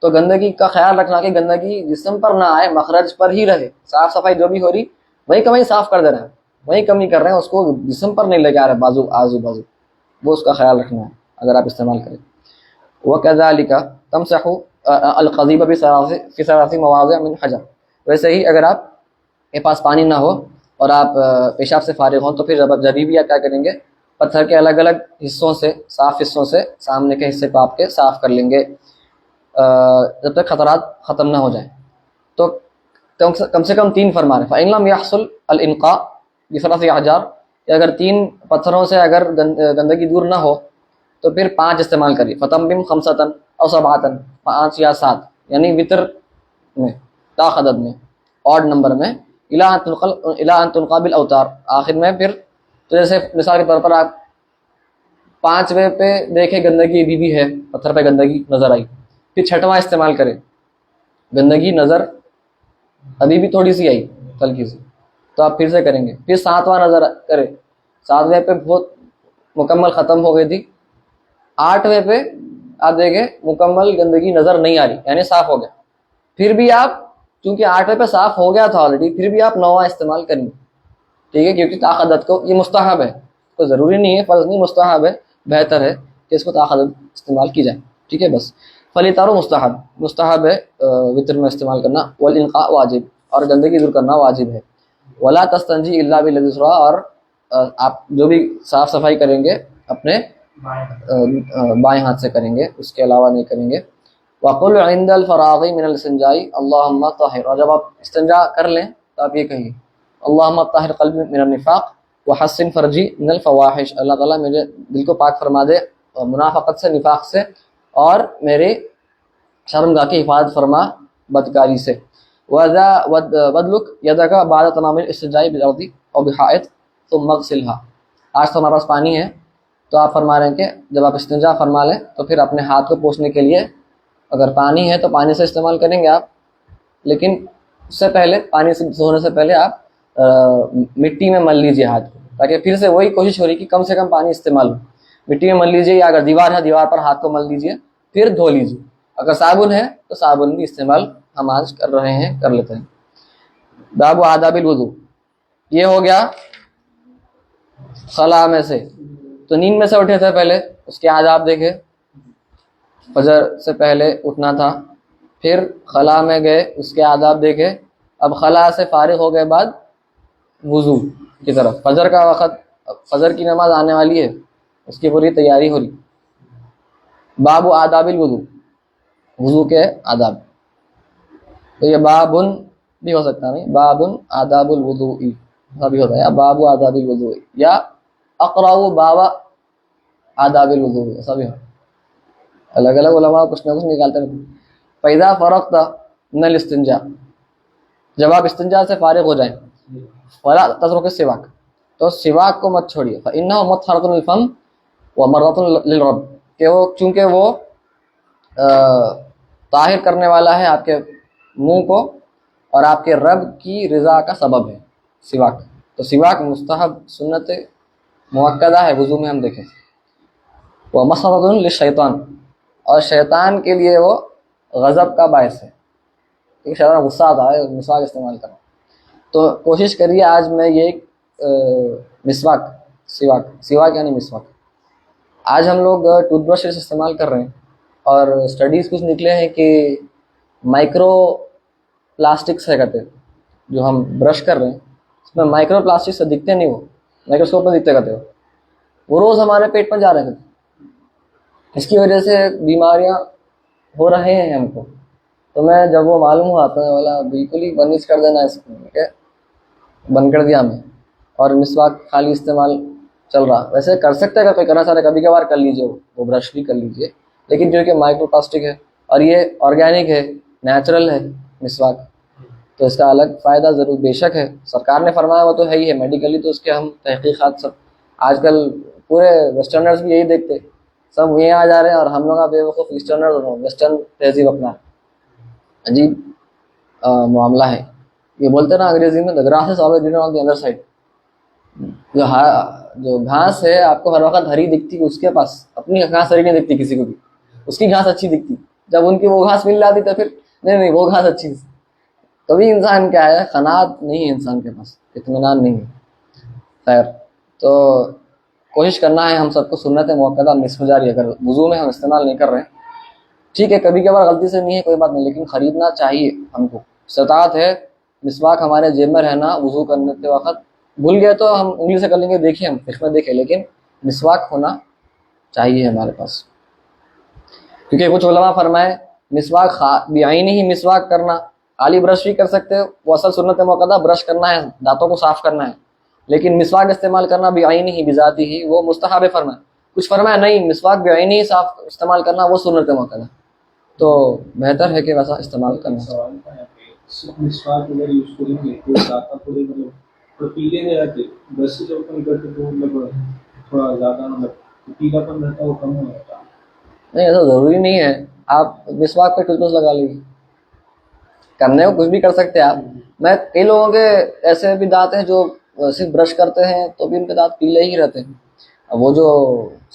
[SPEAKER 1] تو گندگی کا خیال رکھنا کہ گندگی جسم پر نہ آئے, مخرج پر ہی رہے. صاف صفائی جو بھی ہو رہی وہی کمی صاف کر دے رہے ہیں, وہی کمی کر رہے ہیں, اس کو جسم پر نہیں لے کے آ رہے بازو بازو, وہ اس کا خیال رکھنا ہے اگر آپ استعمال کریں. وَكَذَلِكَ تَمْسَحُ الْقَضِيبَ فِي ثَلَاثِ مَوَاضِعٍ مِنْ حَجَرٍ, ویسے ہی اگر آپ کے پاس پانی نہ ہو اور آپ پیشاب سے فارغ ہوں تو پھر جب بھی آپ کیا کریں گے, پتھر کے الگ الگ حصوں سے, صاف حصوں سے سامنے کے حصے کو آپ کے صاف کر لیں گے جب تک خطرات ختم نہ ہو جائیں. تو کم سے کم 3 فرما رہے ہیں. فَإِنْ لَمْ يَحْصُلْ الْإِنْقَاءُ بِثَلَاثِ أَحْجَارٍ, کہ اگر 3 پتھروں سے اگر گندگی دور نہ ہو تو پھر 5 استعمال کریے. فَتَمِّمْ خَمْسَةً أَوْ سَبْعَةً, 5 یا 7, یعنی وطر میں, تا عدد میں, آڈ نمبر میں, إِلَىٰ أَن تُنْقَى بِالْأَوْتَارِ, آخر میں پھر تو جیسے مثال کے طور پر آپ 5ویں پہ دیکھیں گندگی بھی ہے, پتھر پہ گندگی نظر آئی, پھر 6واں استعمال کریں, گندگی نظر ابھی بھی تھوڑی سی آئی ہلکی سی, تو آپ پھر سے کریں گے. پھر 7واں نظر کریں, 7ویں پہ بہت مکمل ختم ہو گئی تھی, 8ویں پہ آپ دیکھیں مکمل گندگی نظر نہیں آ رہی, یعنی صاف ہو گیا. پھر بھی آپ چونکہ 8ویں پہ صاف ہو گیا تھا آلریڈی, پھر بھی آپ 9واں استعمال کریں گے, ٹھیک ہے, کیونکہ تاخدت کو یہ مستحب ہے, تو ضروری نہیں ہے, فرض نہیں, مستحب ہے, بہتر ہے کہ اس کو تاخدت استعمال کی جائے, ٹھیک ہے. بس فلیتارو مستحب ہے وطر میں استعمال کرنا. والانقاء واجب, اور گندگی دور کرنا واجب ہے. ولا تستنجی الا بالذی یسرا, اور آپ جو بھی صاف صفائی کریں گے اپنے بائیں ہاتھ سے کریں گے, اس کے علاوہ نہیں کریں گے. وقل عند الفراغ من الاستنجاء اللهم طهر, اور جب آپ استنجا کر لیں تو آپ یہ کہیے اللهم طهر قلبی من النفاق وحسن فرجی من الفواحش، اللہ تعالیٰ میرے دل کو پاک فرما دے منافقت سے، نفاق سے، اور میرے شرمگاہ کی حفاظت فرما بدکاری سے۔ وَدْلُكْ يَدَكَ بَعْدَ تَمَامِ الْاِسْتِنْجَاءِ بِالْأَرْضِ أَوْ بِحَائِطٍ ثُمَّ اغْسِلْهَا۔ آج تو ہمارے پاس پانی ہے، تو آپ فرما رہے ہیں کہ جب آپ استنجا فرما لیں تو پھر اپنے ہاتھ کو پوچھنے کے لیے اگر پانی ہے تو پانی سے استعمال کریں گے آپ، لیکن اس سے پہلے، پانی سے دھونے سے پہلے آپ مٹی میں مل لیجیے ہاتھ کو، تاکہ پھر سے وہی کوشش ہو رہی کہ کم سے کم پانی استعمال ہو۔ مٹی میں مل لیجیے، یا اگر دیوار ہے دیوار پر ہاتھ کو مل لیجیے، پھر دھو لیجیے۔ اگر صابن ہے تو صابن بھی استعمال ہم آج کر رہے ہیں، کر لیتے ہیں۔ باب آداب الوضو، یہ ہو گیا خلا میں سے، تو نیند میں سے اٹھے تھے پہلے، اس کے آداب دیکھے، فجر سے پہلے اٹھنا تھا، پھر خلا میں گئے، اس کے آداب دیکھے، اب خلا سے فارغ ہو گئے بعد وضو کی طرف، فجر کا وقت، فجر کی نماز آنے والی ہے، اس کی پوری تیاری ہو رہی۔ باب آداب الوضو، وضو کے آداب، تو یہ بابن بھی ہو سکتا ہے، بابن آداب الوضوء ایسا بھی ہوتا ہے، یا باب آداب الوضوء، یا اقرأ باب آداب الوضوء، ایسا بھی ہوتا ہے۔ الگ الگ علماء کچھ نہ کچھ نکالتے رہتے ہیں۔ فَإِذَا فَرَغْتَ مِنَ الْاِسْتِنْجَاءِ، جب آپ استنجا سے فارغ ہو جائیں، وَلَا تَتْرُكِ السِّوَاكَ، تو سواک کو مت چھوڑیے، فَإِنَّهُ مُطْهَرَةٌ لِلْفَمِّ وَمَرَّةٌ لِلرَّبِّ، کہ وہ چونکہ وہ طاہر کرنے والا ہے آپ کے منہ کو، اور آپ کے رب کی رضا کا سبب ہے سواک۔ تو سواک مستحب سنت مؤکدہ ہے وضو میں، ہم دیکھیں۔ وَمَصْرَةٌ لِلشَّيْطَانِ، اور شیطان کے لیے وہ غضب کا باعث ہے، کہ شیطان غصہ آتا ہے مسواک استعمال کرنا۔ تو کوشش کریے آج میں یہ مسواک، سواک یعنی مسواک، آج ہم لوگ ٹوتھ برش استعمال کر رہے ہیں، اور اسٹڈیز کچھ نکلے ہیں کہ مائکرو پلاسٹکس ہے کہتے، جو ہم برش کر رہے ہیں اس میں مائکرو پلاسٹک سے دکھتے نہیں، وہ مائکروسکوپ میں دکھتے کہتے وہ روز ہمارے پیٹ میں جا رہے تھے، اس کی وجہ سے بیماریاں ہو رہے ہیں ہم کو۔ تو میں جب وہ معلوم ہوا تو میں بولا بالکل ہی بند کر دینا اس کو، بند کر دیا میں، اور مسواک خالی استعمال چل رہا۔ ویسے کر سکتے اگر کوئی کرنا چاہتا ہے کبھی کبھار کر لیجیے، وہ برش بھی کر لیجیے، لیکن جو کہ مائکرو پلاسٹک ہے اور یہ آرگینک ہے، نیچرل ہے مسواک، تو اس کا الگ فائدہ ضرور بے شک ہے، سرکار نے فرمایا وہ تو ہے ہی ہے، میڈیکلی تو اس کے ہم تحقیقات سب آج کل پورے ویسٹرنرز بھی یہی دیکھتے، سب یہیں آ جا رہے ہیں، اور ہم لوگ بے وقوف ایسٹرنر ویسٹرن تہذیب اپنا، عجیب معاملہ ہے۔ یہ بولتے نا انگریزی میں the grass is always greener on the other side، جو گھاس ہے آپ کو ہر وقت ہری دکھتی، اس کے پاس اپنی گھاس ہری نہیں دکھتی کسی کو بھی، اس کی گھاس اچھی دکھتی، جب ان کی وہ گھاس مل جاتی تو پھر نہیں وہ گھاس اچھی۔ کبھی انسان کیا ہے، قناعت نہیں ہے انسان کے پاس، اطمینان نہیں ہے۔ خیر، تو کوشش کرنا ہے ہم سب کو سنت موقع مس ہو جا رہی ہے، اگر وضو میں ہم استعمال نہیں کر رہے ہیں ٹھیک ہے، کبھی کبھار غلطی سے نہیں ہے کوئی بات نہیں، لیکن خریدنا چاہیے ہم کو، استطاعت ہے مسواک ہمارے جیب میں رہنا، وضو کرنے کے وقت بھول گئے تو ہم انگلی سے کر لیں گے، دیکھیں ہم فقہ میں دیکھیں، لیکن مسواک ہونا چاہیے ہمارے پاس، کیونکہ کچھ علماء فرمائے مسواک بعینی ہی مسواک کرنا، خالی برش بھی کر سکتے ہو، وہ اصل سنت موقع برش کرنا ہے، دانتوں کو صاف کرنا ہے، لیکن مسواک استعمال کرنا بعینی ہی بذاتی ہی وہ مستحب فرمائے۔ کچھ فرمایا نہیں مسواک بعینی ہی صاف استعمال کرنا وہ سنت موقع ہے، تو بہتر ہے کہ ویسا استعمال کرنا۔
[SPEAKER 2] مسواک اگر یوز کریں گے تو زیادہ تھوڑے مطلب پیلے نہیں رہتے، برش سے جب اپن کرتے تو مطلب تھوڑا زیادہ مطلب پیلا پن رہتا ہے، وہ کم ہو جاتا ہے۔
[SPEAKER 1] نہیں ایسا ضروری نہیں ہے، آپ مسواک پہ ٹوتھ برش لگا لیجیے، کرنے کو کچھ بھی کر سکتے ہیں آپ۔ میں کئی لوگوں کے ایسے بھی دانت ہیں جو صرف برش کرتے ہیں تو بھی ان کے دانت پیلے ہی رہتے ہیں، وہ جو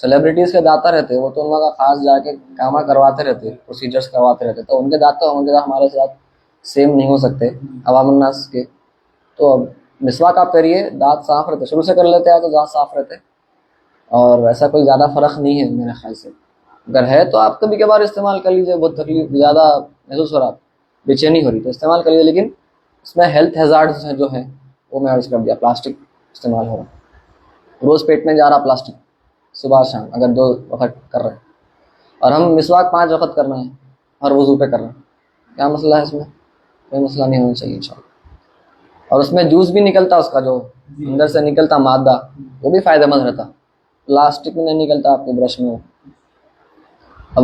[SPEAKER 1] سیلیبریٹیز کے دانت رہتے ہیں وہ تو ان کا خاص جا کے کام کرواتے رہتے، پروسیجرز کرواتے رہتے، تو ان کے دانت ہمارے ساتھ سیم نہیں ہو سکتے عوام الناس کے۔ تو اب مسواک آپ کریے، دانت صاف رہتے، شروع سے کر لیتے ہیں تو دانت صاف رہتے، اور ایسا کوئی زیادہ فرق نہیں ہے میرے خیال سے۔ اگر ہے تو آپ کبھی کبھار استعمال کر لیجیے، بہت تکلیف زیادہ محسوس ہو رہا، بے چینی ہو رہی تو استعمال کر لیجیے، لیکن اس میں ہیلتھ ہیزارڈز ہیں جو ہیں وہ میں عرض کر دیا، پلاسٹک استعمال ہو رہا، روز پیٹ میں جا رہا پلاسٹک، صبح شام اگر 2 وقت کر رہے ہیں، اور ہم مسواک 5 وقت کر رہے ہیں ہر وضو پہ کر رہے ہیں، کیا مسئلہ ہے اس میں؟ کوئی مسئلہ نہیں ہونا چاہیے انشاءاللہ۔ اور اس میں جوس بھی نکلتا اس کا جو اندر سے نکلتا مادہ وہ بھی فائدہ مند رہتا. پلاسٹک میں نہیں نکلتا آپ کے برش میں. اب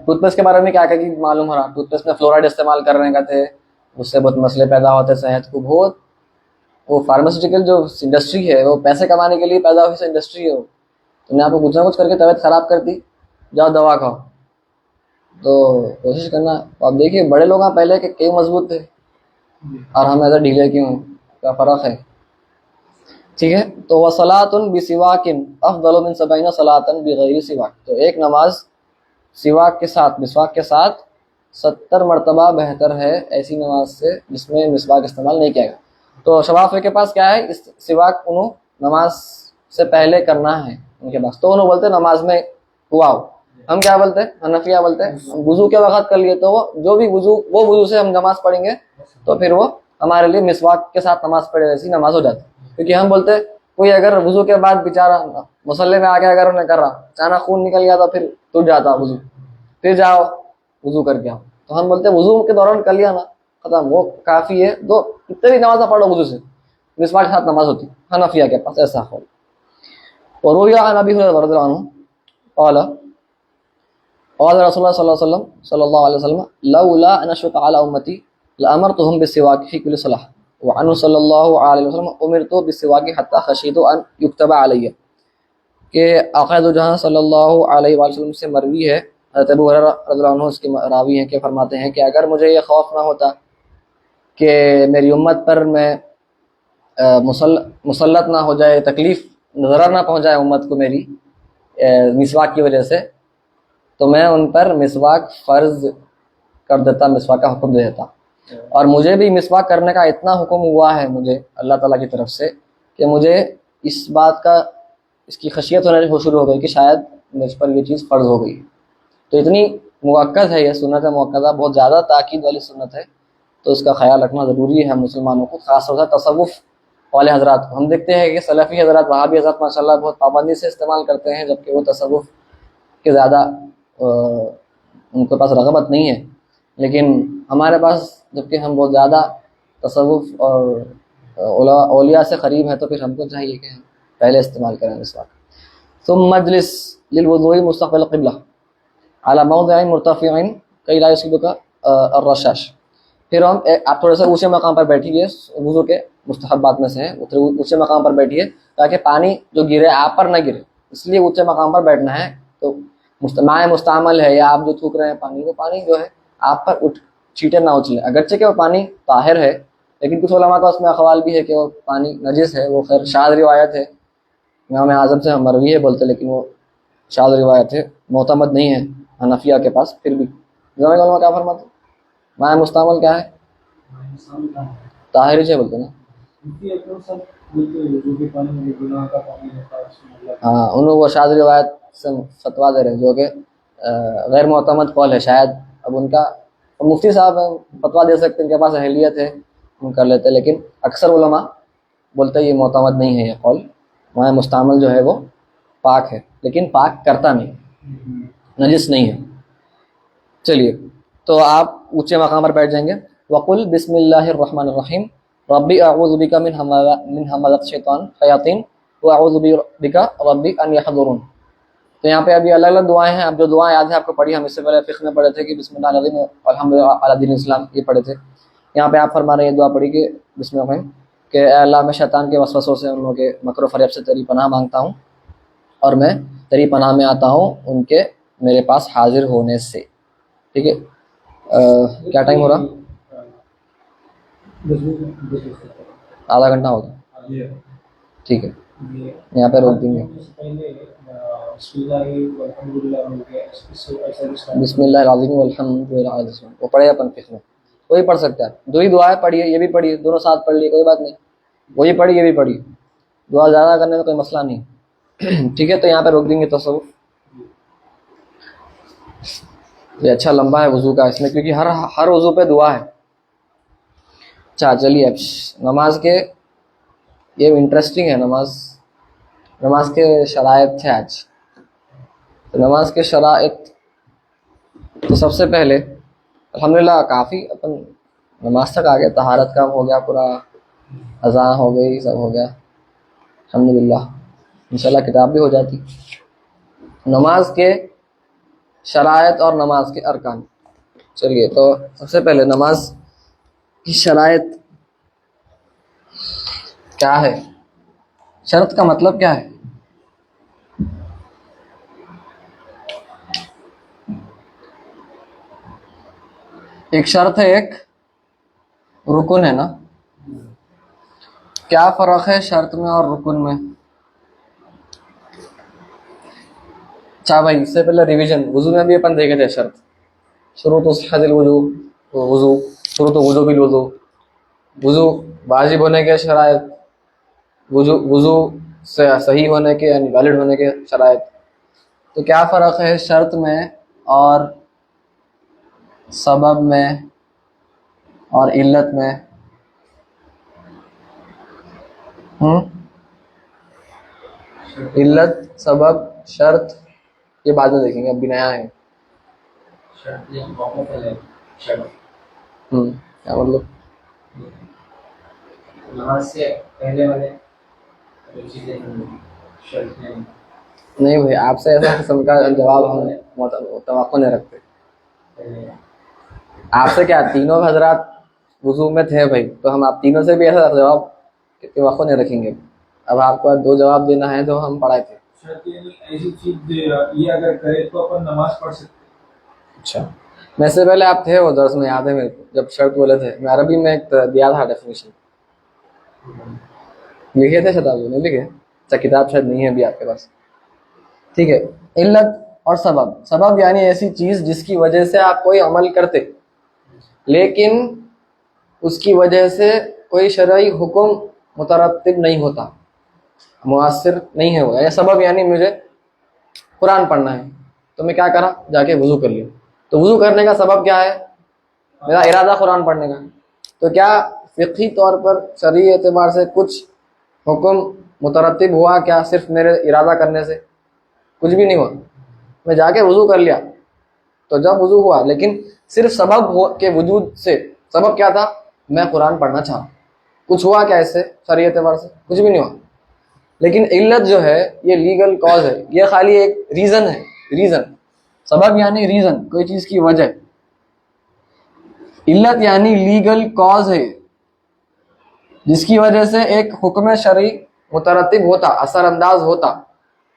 [SPEAKER 1] ٹوتھ پیسٹ کے بارے میں کیا کہ معلوم ہو رہا, ٹوتھ پیسٹ میں فلورائڈ استعمال کر رہے تھے, اس سے بہت مسئلے پیدا ہوتے صحت کو. بہت وہ فارماسیوٹیکل جو انڈسٹری ہے وہ پیسے کمانے کے لیے پیدا ہوئی سے انڈسٹری ہے. وہ تم نے آپ کو کچھ نہ کچھ کر کے طبیعت خراب کر دی, جاؤ دوا کھاؤ. تو کوشش کرنا. آپ دیکھیے بڑے لوگ پہلے کے کئی مضبوط تھے اور ہم ایسے ڈھیلے کیوں ہیں, کیا فرق ہے. ٹھیک ہے, تو وصلاۃ بسواک افضل من 70 صلاۃ بغیر سواک. تو ایک نماز سواک کے ساتھ, مسواک کے ساتھ 70 مرتبہ بہتر ہے ایسی نماز سے جس میں مسواک استعمال نہیں کیا گیا. تو شفافی کے پاس کیا ہے, اس سواک انہوں نماز سے پہلے کرنا ہے ان کے پاس. تو انہوں بولتے نماز میں ہوا ہو. ہم کیا بولتے ہیں, حنفیہ بولتے ہیں وضو کے وقت کر لیے تو وہ جو بھی وضو سے ہم نماز پڑھیں گے تو پھر وہ ہمارے لیے مسواک کے ساتھ نماز پڑھے ویسی نماز ہو جاتی. کیونکہ ہم بولتے کوئی اگر وضو کے بعد بیچارہ مصلی میں آ کے اگر انہیں کر رہا, اچانک خون نکل گیا تو پھر ٹوٹ جاتا وضو, پھر جاؤ وضو کر کے آؤ. تو ہم بولتے ہیں وضو کے دوران کر لیا نا ختم, وہ کافی ہے. تو کتنے بھی نماز پڑھو وضو سے, مسواک کے ساتھ نماز ہوتی. حنفیہ کے پاس ایسا ہو. اور روی عن ابی ہریرہ رضی اللہ عنہ قال قال رسول اللہ صلی اللہ علیہ وسلم لولا ان اشق علی امتی لامرتهم بالسواک فی کل صلاۃ وعنہ صلی اللہ علیہ وسلم امرت بالسواک حتی خشیت ان یکتب علی. کہ آقا دو جہاں صلی اللہ علیہ وسلم سے مروی ہے, حضرت ابو ہریرہ رضی اللہ عنہ اس کے راوی ہیں, کہ فرماتے ہیں کہ اگر مجھے یہ خوف نہ ہوتا کہ میری امت پر میں مسلط نہ ہو جائے, تکلیف ضرر نہ پہنچائے امت کو میری مسواک کی وجہ سے, تو میں ان پر مسواک فرض کر دیتا, مسواک کا حکم دے دیتا. اور مجھے بھی مسواک کرنے کا اتنا حکم ہوا ہے مجھے اللہ تعالیٰ کی طرف سے کہ مجھے اس بات کا, اس کی خشیت ہونے شروع ہو گئی کہ شاید مجھ پر یہ چیز فرض ہو گئی. تو اتنی موقت ہے یہ سنت موقتہ, بہت زیادہ تاکید والی سنت ہے. تو اس کا خیال رکھنا ضروری ہے مسلمانوں کو, خاص طور سے تصوف والے حضرات کو. ہم دیکھتے ہیں کہ سلفی حضرات, وہابی حضرات ماشاءاللہ بہت پابندی سے استعمال کرتے ہیں, جبکہ وہ تصوف کے زیادہ ان کے پاس رغبت نہیں ہے. لیکن ہمارے پاس جبکہ ہم بہت زیادہ تصوف اور اولیاء سے قریب ہیں, تو پھر ہم کو چاہیے کہ ہم پہلے استعمال کریں مسواک. ثم مجلس للوضوء مستقبل القبلہ على موضع مرتفع کئی لا يصيبك الرشاش. پھر ہم آپ تھوڑے سے اونچے مقام پر بیٹھیے, وضو کے مستحبات میں سے ہیں, اونچے مقام پر بیٹھیے تاکہ پانی جو گرے آپ پر نہ گرے, اس لیے اونچے مقام پر بیٹھنا ہے. تو مائع مستعمل ہے یا آپ جو تھوک رہے ہیں پانی, وہ پانی جو ہے آپ پر چھینٹے نہ اچھلے. اگرچہ کہ وہ پانی طاہر ہے, لیکن کچھ علماء کا اس میں اقوال بھی ہے کہ وہ پانی نجس ہے. وہ خیر شاذ روایت ہے, امام اعظم سے مروی ہے بولتے, لیکن وہ شاذ روایت ہے, معتمد نہیں ہے حنفیہ کے پاس. پھر بھی علماء کیا فرماتے, مائع مستعمل کیا ہے, طاہر ہی بولتے نا. ہاں, انہوں وہ شاذ روایت سے فتویٰ دے رہے ہیں جو کہ غیر معتمد قول ہے شاید. اب ان کا مفتی صاحب فتویٰ دے سکتے ہیں, ان کے پاس اہلیت ہے, ہم کر لیتے, لیکن اکثر علماء بولتے یہ معتمد نہیں ہے یہ قول. مائع مستعمل جو ہے وہ پاک ہے, لیکن پاک کرتا نہیں, نجس نہیں ہے. چلیے, تو آپ اونچے مقام پر بیٹھ جائیں گے. وقل بسم اللہ الرحمن الرحیم ربی اعوذ بک من همزات الشیطان شیاطین واعوذ بک ربی ان یحضرون. تو یہاں پہ ابھی الگ الگ دعائیں ہیں. اب جو دعائیں یاد ہیں آپ کو پڑھی, ہم اس سے پہلے فقہ میں پڑھے تھے کہ بسم اللہ العظیم الحمدللہ علی دین الاسلام, یہ پڑھے تھے. یہاں پہ آپ فرما رہے ہیں دعا پڑھی کہ بسم اللہ الرحمن کہ اے اللہ میں شیطان کے وسوسوں سے, ان لوگوں کے مکر و فریب سے تیری پناہ مانگتا ہوں, اور میں تیری پناہ میں آتا ہوں ان کے میرے پاس حاضر ہونے سے. ٹھیک ہے, کیا ٹائم ہو رہا, آدھا گھنٹہ ہوگا. ٹھیک ہے, یہاں پہ روک دیں گے. بسم اللہ العظیم والحمدللہ, وہ پڑھے اپن فقہ میں, وہی پڑھ سکتا ہے. دو ہی دعائیں پڑھیے, یہ بھی پڑھیے, دونوں ساتھ پڑھ لیے, کوئی بات نہیں. وہی پڑھی, یہ بھی پڑھی, دعا زیادہ کرنے میں کوئی مسئلہ نہیں. ٹھیک ہے, تو یہاں پہ روک دیں گے. تصوف یہ اچھا لمبا ہے وضو کا اس میں, کیونکہ ہر وضو پہ دعا ہے. اچھا چلیے, اب نماز کے یہ انٹرسٹنگ ہے, نماز کے شرائط تھے آج. تو نماز کے شرائط, تو سب سے پہلے الحمدللہ کافی اپن نماز تک آ گئے. طہارت کا ہو گیا, پورا اذان ہو گئی, سب ہو گیا. الحمدللہ انشاءاللہ کتاب بھی ہو جاتی. نماز کے شرائط اور نماز کے ارکان. چلیے تو سب سے پہلے نماز کی شرائط کیا ہے؟ شرط کا مطلب کیا ہے؟ ایک شرط ہے ایک رکن ہے نا. کیا فرق ہے شرط میں اور رکن میں؟ اچھا بھائی اس سے پہلے ریویژن. وضو میں بھی اپن دیکھے تھے شرط. شروط صحت الوضو وضو شروط وضو بالوضو. وضو واجب ہونے کے شرائط. وضو سے صحیح ہونے کے یعنی ویلڈ ہونے کے شرائط. تو کیا فرق ہے شرط میں اور سبب میں اور علت میں؟ علت سبب شرط یہ بعد میں دیکھیں گے, اب بھی نیا ہے. کیا مطلب؟
[SPEAKER 3] نماز سے پہلے والے
[SPEAKER 1] نہیں بھائی آپ سے ایسا قسم کا جواب ہم توقع نہیں رکھتے. آپ سے کیا تینوں حضرات وضو میں تھے بھائی, تو ہم آپ تینوں سے بھی ایسا جواب توقع نہیں رکھیں گے. اب آپ کو 2 جواب دینا ہے جو ہم پڑھائے تھے.
[SPEAKER 2] ایسی چیز یہ اگر کرے تو اپن نماز پڑھ سکتے.
[SPEAKER 1] اچھا میں سے پہلے آپ تھے وہ درس میں, یاد ہے میرے کو جب شرط بولے تھے. میں عربی میں ایک دیا تھا ڈیفینیشن. لکھے تھے شاید آپ نے لکھے. اچھا کتاب شاید نہیں ہے ابھی آپ کے پاس. ٹھیک ہے. علت اور سبب. سبب یعنی ایسی چیز جس کی وجہ سے آپ کوئی عمل کرتے لیکن اس کی وجہ سے کوئی شرعی حکم مترتب نہیں ہوتا, مؤثر نہیں ہے وہ. یا سبب یعنی مجھے قرآن پڑھنا ہے تو میں کیا کرا, جا کے وضو کر لیا. تو وضو کرنے کا سبب کیا ہے؟ میرا ارادہ قرآن پڑھنے کا. تو کیا فقہی طور پر شرعی اعتبار سے کچھ حکم مترتب ہوا کیا صرف میرے ارادہ کرنے سے؟ کچھ بھی نہیں ہوا. میں جا کے وضو کر لیا تو جب وضو ہوا لیکن صرف سبب کے وجود سے. سبب کیا تھا؟ میں قرآن پڑھنا چاہا. کچھ ہوا کیا اس سے شرعی اعتبار سے؟ کچھ بھی نہیں ہوا. لیکن علت جو ہے یہ لیگل کاز ہے, یہ خالی ایک ریزن ہے. ریزن سبب یعنی ریزن, کوئی چیز کی وجہ. علت یعنی لیگل کاز ہے جس کی وجہ سے ایک حکم شرعی مترتب ہوتا, اثر انداز ہوتا.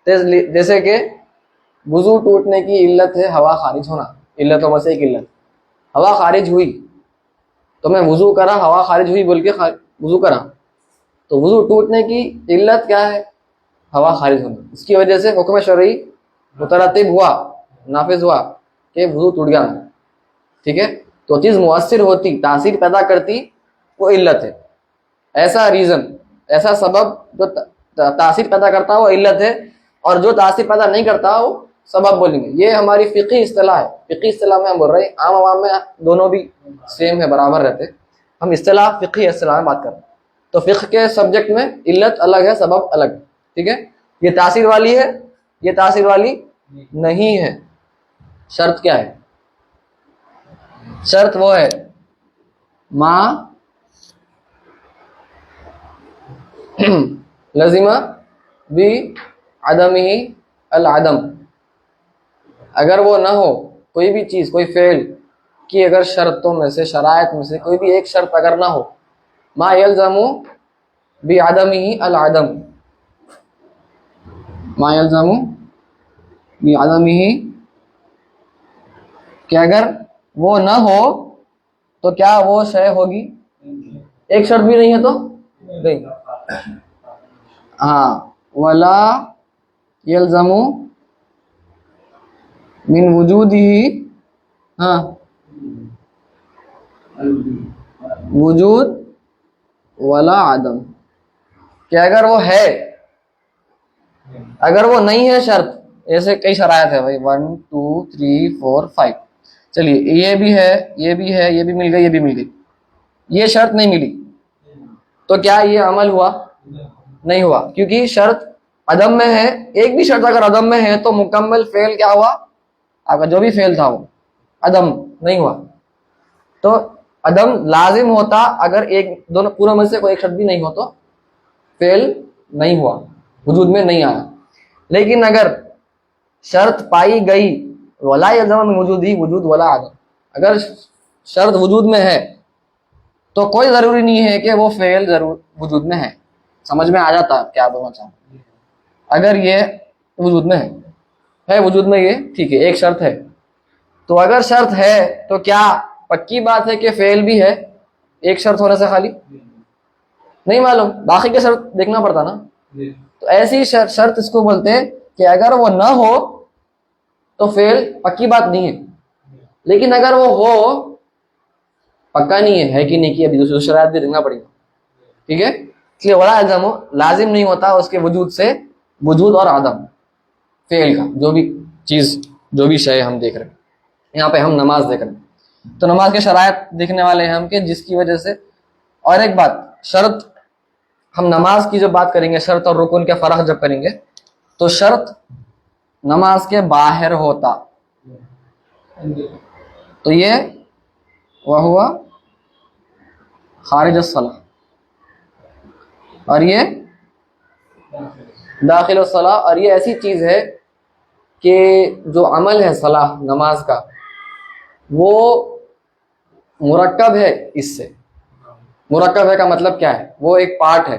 [SPEAKER 1] جیسے کہ وضو ٹوٹنے کی علت ہے ہوا خارج ہونا. علتوں میں سے ایک علت ہوا خارج ہوئی, تو میں وضو کرا, ہوا خارج ہوئی بول کے وضو کرا. تو وضو ٹوٹنے کی علت کیا ہے؟ ہوا خارج ہونا. اس کی وجہ سے حکم شرعی مترتب ہوا, نافذ ہوا کہ وضو ٹوٹ گیا. ٹھیک ہے. تو چیز مؤثر ہوتی, تاثیر پیدا کرتی, وہ علت ہے. ایسا ریزن, ایسا سبب جو تاثیر پیدا کرتا وہ علت ہے, اور جو تاثیر پیدا نہیں کرتا وہ سبب بولیں گے. یہ ہماری فقہی اصطلاح ہے. فقہی اصطلاح میں ہم بول رہے ہیں, عام عوام میں دونوں بھی سیم ہے, برابر رہتے. ہم اصطلاح فقہی اصطلاح میں بات کر رہے ہیں. تو فقہ کے سبجیکٹ میں علت الگ ہے, سبب الگ. ٹھیک ہے. یہ تاثیر والی ہے, یہ تاثیر والی نہیں ہے. شرط کیا ہے؟ شرط وہ ہے ما لزمہ بھی عدمہ العدم. اگر وہ نہ ہو, کوئی بھی چیز, کوئی فعل کی اگر شرطوں میں سے, شرائط میں سے کوئی بھی ایک شرط اگر نہ ہو, ما یلزم بعدمہ العدم, ما یلزم بعدمہ, کہ اگر وہ نہ ہو تو کیا وہ شے ہوگی؟ ایک شرط بھی نہیں ہے تو نہیں. ہاں, ولا یلزم من وجودہ, ہاں وجود ولا عدم, کہ اگر وہ ہے, اگر وہ نہیں ہے شرط. ایسے کئی شرائط ہے بھائی, 1 2 3 4 5. چلیے یہ بھی ہے, یہ بھی ہے, یہ بھی مل گئی, یہ بھی مل گئی, یہ شرط نہیں ملی, تو کیا یہ عمل ہوا؟ نہیں ہوا, کیونکہ شرط عدم میں ہے. ایک بھی شرط اگر عدم میں ہے تو مکمل فعل کیا ہوا؟ آپ کا جو بھی فعل تھا وہ عدم نہیں ہوا. تو عدم لازم ہوتا اگر ایک دونوں پوروں میں سے کوئی ایک شرط بھی نہیں ہو تو فعل نہیں ہوا, وجود میں نہیں آیا. لیکن اگر شرط پائی گئی ولا یلزم من وجودی وجود ولا عدم, اگر شرط وجود میں ہے تو کوئی ضروری نہیں ہے کہ وہ فعل ضرور وجود میں ہے. سمجھ میں آ جاتا ہے کیا بولنا چاہوں. اگر یہ وجود میں ہے وجود میں, یہ ٹھیک ہے, ایک شرط ہے. تو اگر شرط ہے تو کیا پکی بات ہے کہ فعل بھی ہے ایک شرط ہونے سے خالی؟ نہیں معلوم, باقی کے شرط دیکھنا پڑتا نا. تو ایسی شرط اس کو بولتے ہیں کہ اگر وہ نہ ہو تو فعل پکی بات نہیں ہے, لیکن اگر وہ ہو پکا نہیں ہے کہ نہیں کی, ابھی دوسری شرائط بھی دیکھنا پڑے گا. ٹھیک ہے, اس لیے ولا الزم لازم نہیں ہوتا اس کے وجود سے وجود اور عدم فعل کا. جو بھی چیز جو بھی شے ہم دیکھ رہے ہیں, یہاں پہ ہم نماز دیکھ رہے ہیں تو نماز کے شرائط دیکھنے والے ہیں ہم کہ جس کی وجہ سے. اور ایک بات, شرط ہم نماز کی جو بات کریں گے, شرط اور رکن کے فرق جب کریں گے تو شرط نماز کے باہر ہوتا تو یہ وہ ہوا خارج الصلاح, اور یہ داخل الصلاح. اور یہ ایسی چیز ہے کہ جو عمل ہے صلاح نماز کا وہ مرکب ہے اس سے. مرکب ہے کا مطلب کیا ہے؟ وہ ایک پارٹ ہے.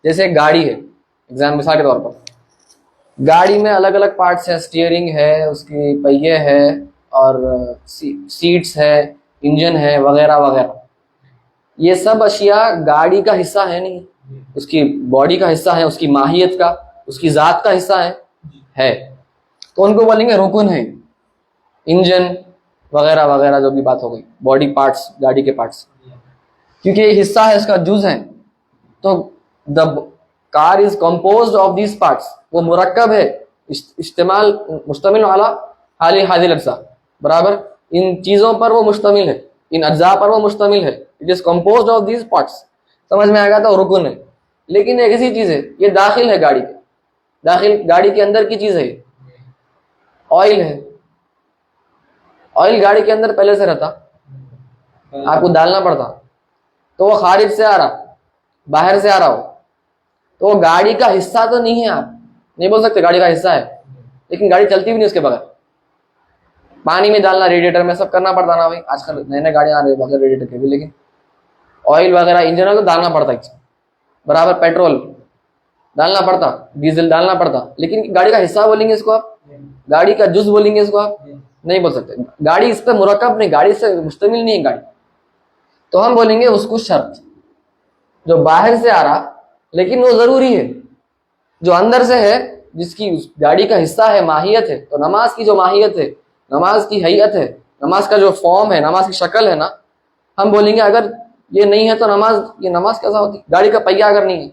[SPEAKER 1] جیسے ایک گاڑی ہے, مثال کے طور پر گاڑی میں الگ الگ پارٹس ہیں, اسٹیئرنگ ہے, اس کی پہیے ہے, اور سیٹس ہے, انجن ہے, وغیرہ وغیرہ. یہ سب اشیاء گاڑی کا حصہ ہے نہیں, اس کی باڈی کا حصہ ہے, اس کی ماہیت کا, اس کی ذات کا حصہ ہے. تو ان کو بولیں گے رکن ہے. انجن وغیرہ وغیرہ جو بھی بات ہو گئی, باڈی پارٹس, گاڑی کے پارٹس, کیونکہ یہ حصہ ہے, اس کا جز ہے. تو the car is composed of these parts, وہ مرکب ہے, مشتمل علی حالی حاضر الاجزاء, برابر ان چیزوں پر وہ مشتمل ہے, ان اجزاء پر وہ مشتمل ہے. it is composed of these parts. سمجھ میں آ گیا تو رکن ہے. لیکن ایک ایسی چیز ہے, یہ داخل ہے گاڑی کے, داخل گاڑی کے اندر کی چیز ہے. آئل ہے, آئل گاڑی کے اندر پہلے سے رہتا, آپ کو ڈالنا پڑتا, تو وہ خارج سے آ رہا, باہر سے آ رہا ہو, تو وہ گاڑی کا حصہ تو نہیں ہے. آپ نہیں بول سکتے گاڑی کا حصہ ہے, لیکن گاڑی چلتی بھی نہیں اس کے بغیر. پانی میں ڈالنا, ریڈیٹر میں سب کرنا پڑتا نا بھائی, آج کل نئے نئے گاڑیاں آ رہی ہیں بغیر ریڈیٹر کے بھی, لیکن آئل وغیرہ انجن تو ڈالنا پڑتا ہے, برابر پیٹرول ڈالنا پڑتا, ڈیزل ڈالنا پڑتا. لیکن گاڑی کا حصہ بولیں گے اس کو آپ, گاڑی کا جز بولیں گے اس کو آپ, نہیں بول سکتے. گاڑی اس پہ مرکب نہیں, گاڑی سے مشتمل نہیں ہے گاڑی. تو ہم بولیں گے اس کو شرط, جو باہر سے آ رہا لیکن وہ ضروری ہے, جو اندر سے ہے, جس کی گاڑی کا حصہ ہے, ماہیت ہے. تو نماز کی جو ماہیت ہے, نماز کی حیت ہے, نماز کا جو فارم ہے, نماز کی شکل ہے نا, ہم بولیں گے اگر یہ نہیں ہے تو یہ نماز کیسا ہوتی؟ گاڑی کا پہیہ اگر نہیں ہے,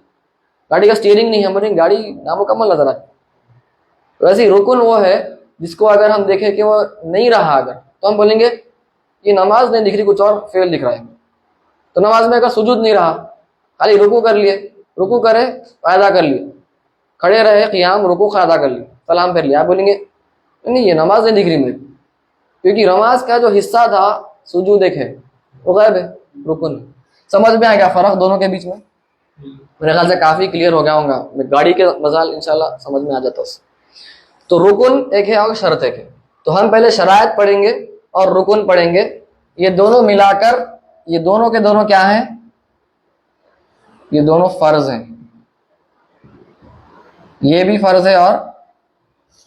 [SPEAKER 1] گاڑی کا سٹیئرنگ نہیں ہے, ہم بولیں گے گاڑی نامکمل نظر آتی. تو ایسی رکن وہ ہے جس کو اگر ہم دیکھیں کہ وہ نہیں رہا اگر, تو ہم بولیں گے یہ نماز نہیں دکھ رہی, کچھ اور فعل دکھ رہا ہے. تو نماز میں اگر سجود نہیں رہا, خالی رکوع کر لیے, رکوع کرے قاعدہ کر لیے, کھڑے رہے قیام رکوع قاعدہ کر لیے, سلام پھر لیا, آپ بولیں گے نہیں یہ نماز نہیں دکھ رہی مجھے, کیونکہ نماز کا جو حصہ تھا سجود ایک ہے, وہ غائب ہے, رکن. سمجھ میں آئے گا فرق دونوں کے بیچ میں؟ میرے خیال سے کافی کلیئر ہو گیا ہوں گا. گاڑی کے مثال انشاءاللہ سمجھ میں آ جاتا اس. تو رکن ایک ہے اور شرط ایک ہے. تو ہم پہلے شرائط پڑھیں گے اور رکن پڑھیں گے. یہ دونوں ملا کر یہ دونوں کے دونوں کیا ہیں؟ یہ دونوں فرض ہیں. یہ بھی فرض ہے اور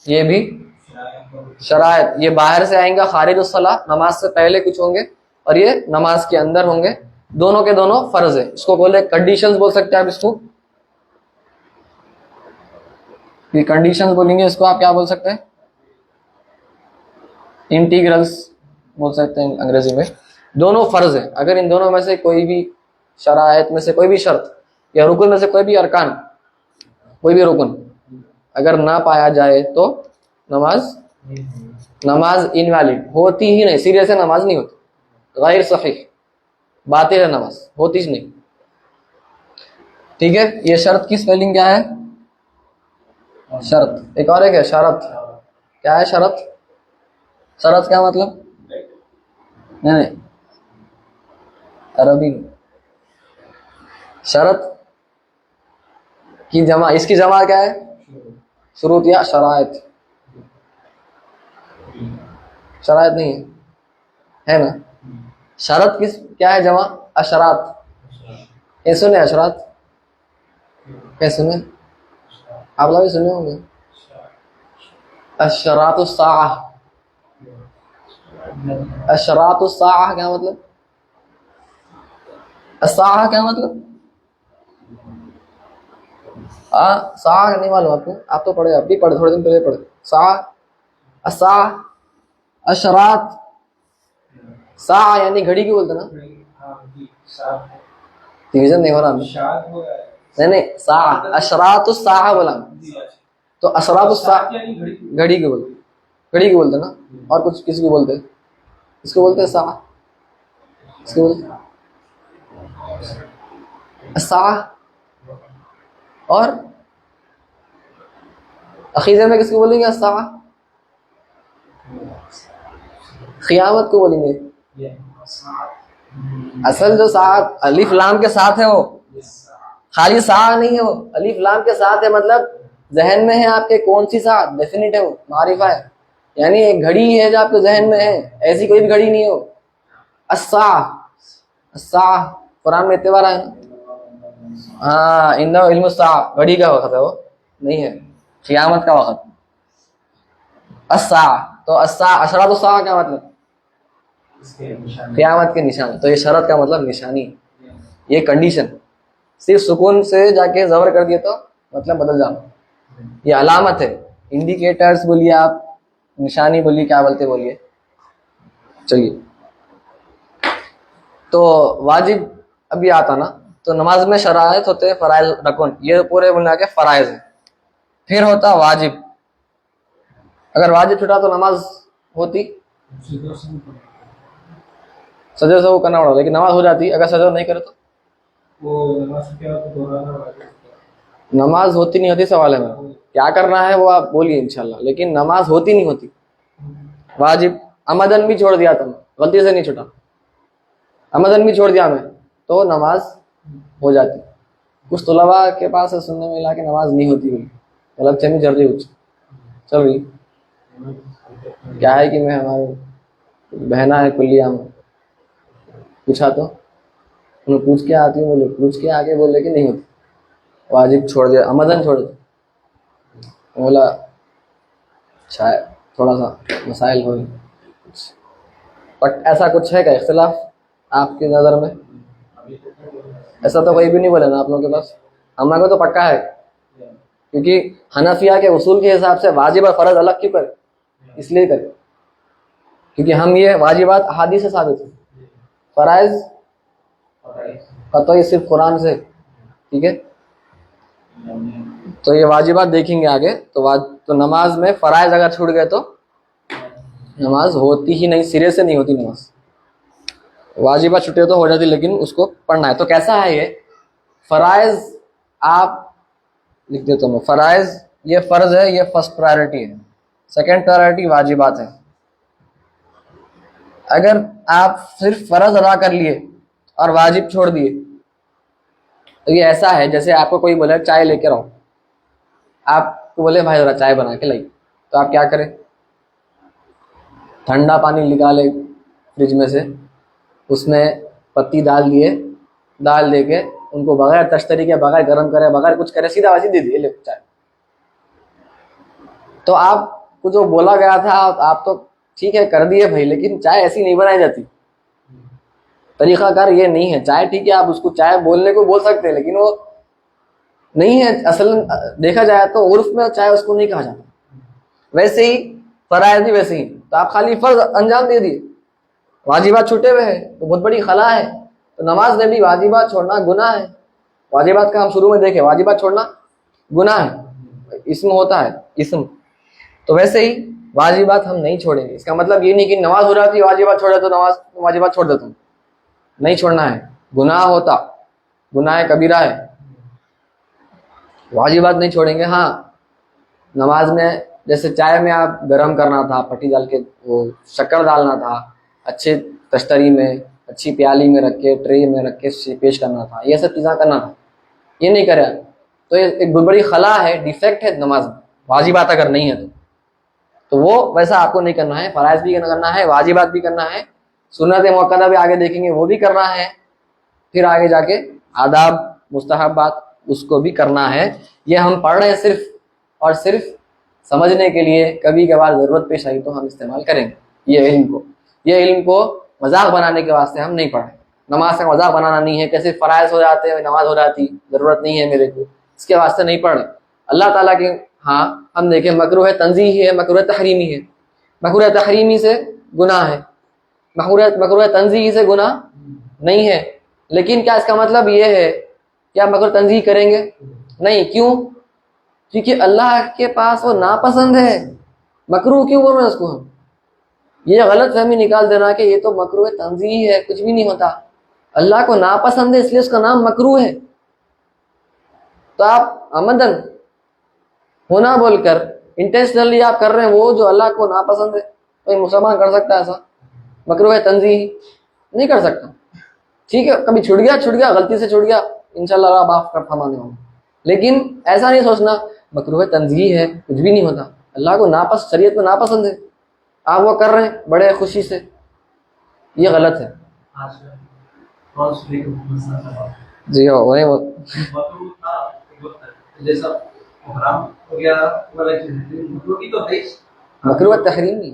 [SPEAKER 1] یہ بھی شرائط. یہ باہر سے آئیں گا خارج الصلاح, نماز سے پہلے کچھ ہوں گے, اور یہ نماز کے اندر ہوں گے. دونوں کے دونوں فرض ہے. اس کو بولے کنڈیشنز بول سکتے ہیں آپ, اس کو یہ کنڈیشنز بولیں گے. اس کو آپ کیا بول سکتے ہیں؟ انٹیگرلز بول سکتے ہیں انگریزی میں. دونوں فرض ہیں. اگر ان دونوں میں سے کوئی بھی شرائط میں سے کوئی بھی شرط یا رکن میں سے کوئی بھی ارکان, کوئی بھی رکن اگر نہ پایا جائے تو نماز انویلڈ ہوتی ہی نہیں. سیدھے سے نماز نہیں ہوتی, غیر صحیح, باطل ہے, نماز ہوتی ہی نہیں. ٹھیک ہے. یہ شرط کی سپیلنگ کیا ہے؟ شرط. ایک اور ہے شرط. کیا ہے شرط؟ شرط کیا مطلب؟ نہیں عربی شرط کی جمع, اس کی جمع کیا ہے؟ شروط یا شرائط. شرائط نہیں ہے نا. شرط کیا ہے جمع؟ اشرات. یہ سنے اشرات؟ کیا سنے آپ لوگ بھی سنے ہوں گے. اشراط الساعہ. اشراط الساعہ کیا مطلب؟ الساعہ کیا مطلب؟ ساعہ نہیں معلوم آپ کو؟ آپ تو پڑھے, آپ بھی پڑھے, تھوڑے دن پہلے پڑھے. ساعہ, الساعہ, اشراط. ساعہ یعنی گھڑی کی بولتے نا, ڈویژن نہیں ہو رہا. نہیں ساعہ, اشراط الساعہ بولا. تو اشراط الساعہ گھڑی کی بولتے, گھڑی کی بولتے نا. اور کچھ کسی کو بولتے, اس کو بولتے ساعہ, اس کو بولتے الساعہ. اور عقیدے میں کس کو بولیں گے الساعہ؟ قیامت کو بولیں گے. اصل جو ساعت الف لام کے ساتھ ہے وہ خالی ساعہ نہیں ہے, وہ الف لام کے ساتھ ہے. مطلب ذہن میں ہے آپ کے کون سی ساعت, ڈیفینٹ ہے وہ, معرفہ ہے. یعنی ایک گھڑی ہے جو آپ کے ذہن میں ہے, ایسی کوئی بھی گھڑی نہیں ہے وہ. الساعہ, الساعہ قرآن میں اعتبار ہے نا. ہاں عنده علم الساعہ, گھڑی کا وقت ہے وہ, نہیں ہے قیامت کا وقت. الساعہ, تو الساعہ, اشراط الساعہ کیا مطلب؟ قیامت کے نشان. تو یہ شرط کا مطلب نشانی, یہ کنڈیشن. صرف سکون سے جا کے زبر کر دیے تو مطلب بدل جانا. یہ علامت ہے, انڈیکیٹرز بولیے آپ, نشانی بولیے, کیا بولتے بولیے. چلیے, تو واجب ابھی آتا نا. تو نماز میں شرائط ہوتے ہیں, فرائض, رکن, یہ پورے بنا کے فرائض ہیں. پھر ہوتا واجب. اگر واجب چھٹا تو نماز ہوتی, سجدہ سے وہ کرنا پڑا, لیکن نماز ہو جاتی. اگر سجدہ نہیں کرے تو نماز ہوتی نہیں ہوتی. سوال ہے میرا, کیا کرنا ہے وہ آپ بولیے انشاءاللہ, لیکن نماز ہوتی نہیں ہوتی. واجب عمدن بھی چھوڑ دیا تم, غلطی سے نہیں چھوٹا, عمدن بھی چھوڑ دیا میں, تو نماز ہو جاتی. کچھ طلباء کے پاس ہے سننے میں ملا کہ نماز نہیں ہوتی ہوئی, مطلب چمی جلدی کچھ چل رہی. کیا ہے کہ میں ہمارے بہنا ہے کلیہ میں, پوچھا تو انہیں پوچھ کے آتی ہوں, بولے پوچھ کے آگے بولے کہ نہیں ہوتی, واجب چھوڑ دیا, عمدن چھوڑ دیا. بولا شاید تھوڑا سا مسائل ہوئے, بٹ ایسا کچھ ہے کہ اختلاف آپ کی نظر میں؟ ایسا تو کوئی بھی نہیں بولے نا آپ لوگوں کے پاس. ہم لوگوں کو تو پکا ہے, کیونکہ حنفیہ کے اصول کے حساب سے واجب اور فرض الگ کیوں کرے؟ اس لیے کرے کیونکہ ہم یہ واجبات احادیث سے ثابت ہیں, فرائض قطعی صرف قرآن سے. ٹھیک ہے, تو یہ واجبات دیکھیں گے آگے. تو نماز میں فرائض اگر چھوٹ گئے تو نماز ہوتی ہی نہیں, سرے سے نہیں ہوتی نماز. واجبات چھٹے تو ہو جاتی, لیکن اس کو پڑھنا ہے. تو کیسا ہے یہ فرائض؟ آپ لکھ دیتا ہوں. فرائض یہ فرض ہے, یہ فرسٹ پرائرٹی ہے. سیکنڈ پرائرٹی واجبات ہیں. اگر آپ صرف فرض ادا کر لیے اور واجب چھوڑ دیے تو یہ ایسا ہے جیسے آپ کو کوئی بولے چائے لے کے رہو, آپ کو بولے بھائی ذرا چائے بنا کے لائی, تو آپ کیا کریں؟ ٹھنڈا پانی نکالے فریج میں سے, اس میں پتی ڈال دیے, ڈال دے کے ان کو بغیر تشتری کے, بغیر گرم کرے, بغیر کچھ کرے, سیدھا ویسے دے دیے لے چائے. تو آپ کو جو بولا گیا تھا آپ تو ٹھیک ہے کر دیے بھائی, لیکن چائے ایسی نہیں بنائی جاتی. طریقہ کار یہ نہیں ہے. چائے ٹھیک ہے آپ اس کو چائے بولنے کو بول سکتے ہیں, لیکن وہ نہیں ہے. اصل دیکھا جائے تو عرف میں چائے اس کو نہیں کہا جاتا. ویسے ہی فرائض بھی ویسے ہی. تو آپ خالی فرض انجام دے دیے, واجبات چھوٹے ہوئے ہیں, تو بہت بڑی خلا ہے. تو نماز میں بھی واجبات چھوڑنا گناہ ہے. واجبات کا ہم شروع میں دیکھیں, واجبات چھوڑنا گناہ ہے, اسم ہوتا ہے اسم. تو ویسے ہی واجبات ہم نہیں چھوڑیں گے. اس کا مطلب یہ نہیں کہ نماز ہو جاتی واجبات چھوڑے تو نماز واجبات چھوڑ دیتا ہوں, نہیں چھوڑنا ہے. گناہ ہوتا, گناہ کبیرہ ہے, واجبات نہیں چھوڑیں گے. ہاں نماز میں جیسے چائے میں آپ گرم کرنا تھا, پٹی ڈال کے وہ شکر ڈالنا تھا, اچھے تشتری میں اچھی پیالی میں رکھ کے, ٹرے میں رکھ کے پیش کرنا تھا, یہ سب چیزیں کرنا تھا, یہ نہیں کرے. تو یہ ایک بہت بڑی خلا ہے، ڈیفیکٹ ہے نماز میں، واجبات اگر نہیں ہے تو وہ ویسا آپ کو نہیں کرنا ہے، فرائض بھی کرنا ہے، واجبات بھی کرنا ہے، سنت موقدہ بھی آگے دیکھیں گے وہ بھی کرنا ہے، پھر آگے جا کے آداب مستحبات اس کو بھی کرنا ہے۔ یہ ہم پڑھ رہے ہیں صرف اور صرف سمجھنے کے لیے، کبھی کبھار ضرورت پیش آئی تو ہم استعمال کریں گے یہ علم کو مذاق بنانے کے واسطے ہم نہیں پڑھیں۔ نماز کا مذاق بنانا نہیں ہے کہ صرف فرائض ہو جاتے ہیں نماز ہو جاتی، ضرورت نہیں ہے میرے کو، اس کے واسطے نہیں پڑھ رہے۔ اللہ تعالیٰ کے ہاں ہم دیکھیں مکروہ تنزیہی ہے، مکروہ تحریمی ہے۔ مکروہ تحریمی سے گناہ ہے، مکروہ تنزیہی سے گناہ نہیں ہے، لیکن کیا اس کا مطلب یہ ہے کہ آپ مکروہ تنزیہ کریں گے؟ نہیں، کیوں؟ کیونکہ اللہ کے پاس وہ ناپسند ہے، مکروہ کیوں بول رہے ہیں اس کو ہم؟ یہ غلط فہمی نکال دینا کہ یہ تو مکروہ تنزیہ ہے، کچھ بھی نہیں ہوتا، اللہ کو ناپسند ہے اس لیے اس کا نام مکروہ ہے۔ تو آپ عمدن ہونا بول کر انٹینشنلی آپ کر رہے ہیں وہ جو اللہ کو ناپسند ہے۔ کوئی مسلمان کر سکتا ہے ایسا؟ مکروہ تنزیہ نہیں کر سکتا، ٹھیک ہے، کبھی چھوٹ گیا غلطی سے چھوٹ گیا، انشاءاللہ اللہ معاف کر فرمانے والا، لیکن ایسا نہیں سوچنا مکروہ تنزیہ ہے کچھ بھی نہیں ہوتا، اللہ کو شریعت میں ناپسند ہے، آپ وہ کر رہے ہیں بڑے خوشی سے، یہ غلط ہے۔ جی ہاں، وہی مکروہ تحریمی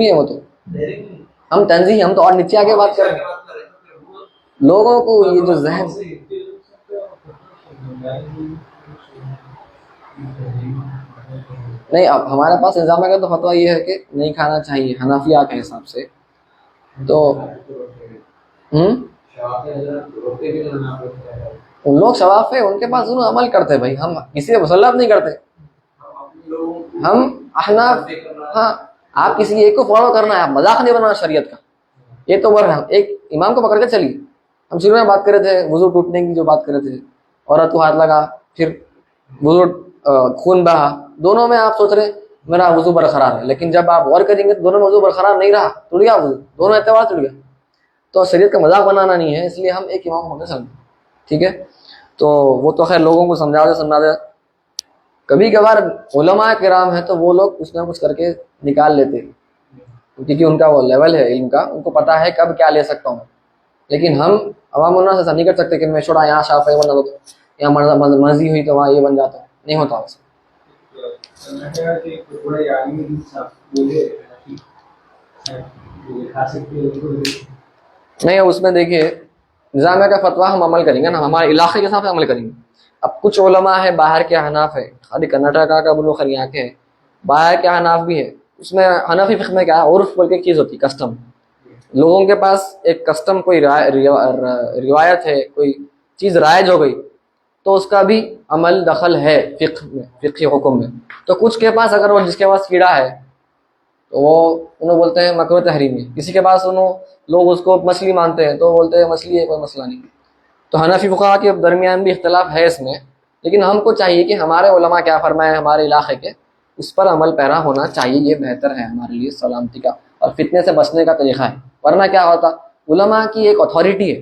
[SPEAKER 1] ہے وہ تو، ہم تنزیہ ہم تو اور نیچے آگے بات کر رہے ہیں۔ لوگوں کو یہ جو ذہن نہیں، اب ہمارے پاس نظام کا تو فتویٰ یہ ہے کہ نہیں کھانا چاہیے حنفیہ کے حساب سے، تو ان لوگ شواف ہے، ان کے پاس انہوں عمل کرتے، بھائی ہم کسی سے مسلط نہیں کرتے، ہم احناف، ہاں آپ کسی ایک کو فالو کرنا ہے، آپ مذاق نہیں بنانا شریعت کا، یہ تو ورنہ ایک امام کو پکڑ کے چلیے۔ ہم شروع میں بات کر رہے تھے وضو ٹوٹنے کی، جو بات کر رہے تھے عورت کو ہاتھ لگا پھر وضو خون بہا، دونوں میں آپ سوچ رہے ہیں میرا وضو برقرار ہے، لیکن جب آپ غور کریں گے تو دونوں میں وضو برقرار نہیں رہا، ٹوٹ گیا وضو، دونوں اعتبار ٹوٹ گیا۔ تو شریعت کا مذاق بنانا نہیں ہے، اس لیے ہم ایک امام ہونے چلیں، ٹھیک ہے۔ تو وہ تو خیر لوگوں کو سمجھا دے، کبھی کبھار علماء کرام ہیں تو وہ لوگ کچھ نہ کچھ کر کے نکال لیتے، کیونکہ ان کا وہ لیول ہے علم کا، ان کو پتا ہے کب کیا لے سکتا ہوں، لیکن ہم عوام الناس ایسا نہیں کر سکتے کہ میں چھوڑا یہاں شافعی بن جاتا، یہاں مرضی ہوئی تو وہاں یہ بن جاتا، نہیں ہوتا ویسا۔ نہیں، اس میں دیکھیے نظامیہ کا فتویٰ ہم عمل کریں گے نا، ہمارے علاقے کے ساتھ عمل کریں گے۔ اب کچھ علماء ہے باہر کے حناف ہے، خالی کرناٹکا کا بولو خیر یہاں کے ہے، باہر کے حناف بھی ہے، اس میں حنفی فقہ میں کیا ہے، عرف بول کے چیز ہوتی، کسٹم، لوگوں کے پاس ایک کسٹم کوئی روایت ہے، کوئی چیز رائج ہو گئی تو اس کا بھی عمل دخل ہے فقہ میں، فقہی حکم میں۔ تو کچھ کے پاس اگر وہ جس کے پاس کیڑا ہے تو وہ انہوں بولتے ہیں مکروہ تحریمی، کسی کے پاس لوگ اس کو مچھلی مانتے ہیں تو بولتے ہیں مچھلی ہے کوئی مسئلہ نہیں۔ تو حنفی فقہاء کے درمیان بھی اختلاف ہے اس میں، لیکن ہم کو چاہیے کہ ہمارے علماء کیا فرمائے ہمارے علاقے کے، اس پر عمل پیرا ہونا چاہیے، یہ بہتر ہے ہمارے لیے سلامتی کا اور فتنے سے بچنے کا طریقہ ہے۔ ورنہ کیا ہوتا، علماء کی ایک اتھارٹی ہے،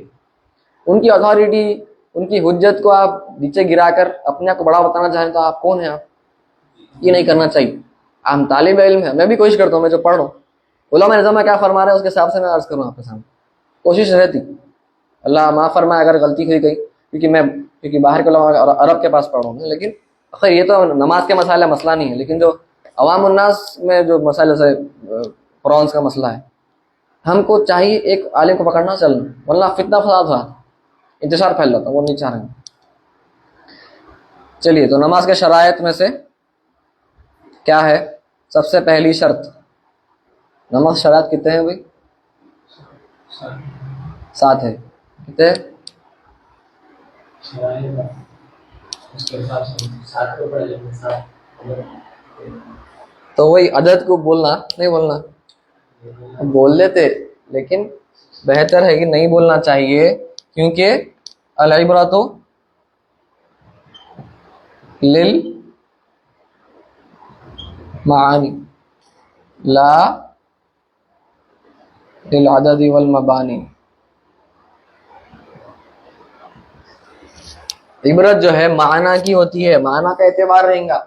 [SPEAKER 1] ان کی اتھارٹی، ان کی حجت کو آپ نیچے گرا کر اپنے آپ کو بڑا بتانا چاہیں تو آپ کون ہیں؟ آپ یہ نہیں کرنا چاہیے۔ ہم طالب علم ہیں، میں بھی کوشش کرتا ہوں، میں جو پڑھ رہا ہوں علماء نظام کیا فرما رہے ہیں اس کے حساب سے میں عرض کروں آپ کے سامنے، کوشش رہتی، اللہ معاف فرمائے اگر غلطی ہوئی گئی، کیونکہ باہر کے علماء عرب کے پاس پڑھا ہوں میں، لیکن خیر یہ تو نماز کے مسئلہ نہیں ہے، لیکن جو عوام الناس میں جو مسئلہ سے فرونس کا مسئلہ ہے، ہم کو چاہیے ایک عالم کو پکڑنا چلنا، ورنہ فتنہ فساد ہوا، انتشار پھیل جاتا، وہ نہیں چاہ رہے ہیں۔ چلیے، تو نماز کے شرائط میں سے کیا ہے؟ سب سے پہلی شرط، نماز شرائط کتنے ہیں بھائی؟ 7 ہے، کتنے؟ تو وہی عدد کو بولنا نہیں بولنا، بول لیتے لیکن بہتر ہے کہ نہیں بولنا چاہیے، کیونکہ العبرۃ للمعانی لا للعدد والمبانی۔ عبرت جو ہے معنی کی ہوتی ہے, معنی کا اعتبار رہیں گا.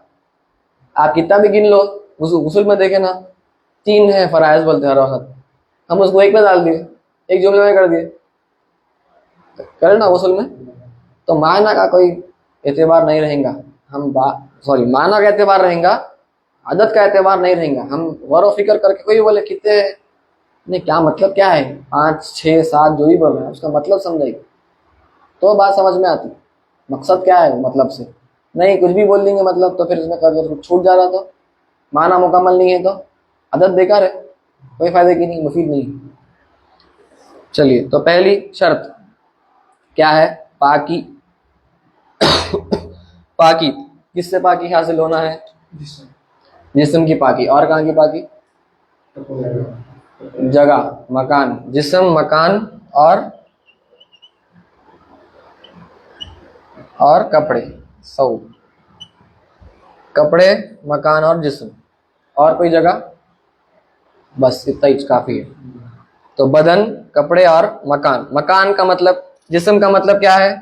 [SPEAKER 1] آپ کتنا بھی گن لو, غسل میں دیکھیں نا 3 ہے فرائض بولتے ہیں ہر وقت, ہم اس کو ایک میں ڈال دیے, ایک جملے میں کر دیے, کرے نا غسل میں, تو معنی کا کوئی اعتبار نہیں رہیں گا. ہم معنی کا اعتبار رہیں گا, عدد کا اعتبار نہیں رہیں گا. ہم غور و فکر کر کے کوئی بولے کتنے نہیں, کیا مطلب کیا ہے, 5 6 7 جو بھی بول رہے ہیں اس کا مطلب سمجھائے تو بات سمجھ میں آتی. مقصد کیا ہے مطلب سے, نہیں کچھ بھی بول لیں گے مطلب, تو پھر اس میں چھوٹ جا رہا, تو معنی مکمل نہیں ہے تو عدد بیکار ہے, کوئی فائدے کی نہیں, مفید نہیں. چلیے, تو پہلی شرط کیا ہے, پاکی. پاکی کس سے پاکی حاصل ہونا ہے؟ جسم کی پاکی. اور کہاں کی پاکی؟ جگہ, مکان, جسم, مکان اور کپڑے. کپڑے, مکان اور جسم, اور کوئی جگہ؟ بس اتنا ہی کافی ہے. تو بدن, کپڑے اور مکان. مکان کا مطلب, جسم کا مطلب کیا ہے؟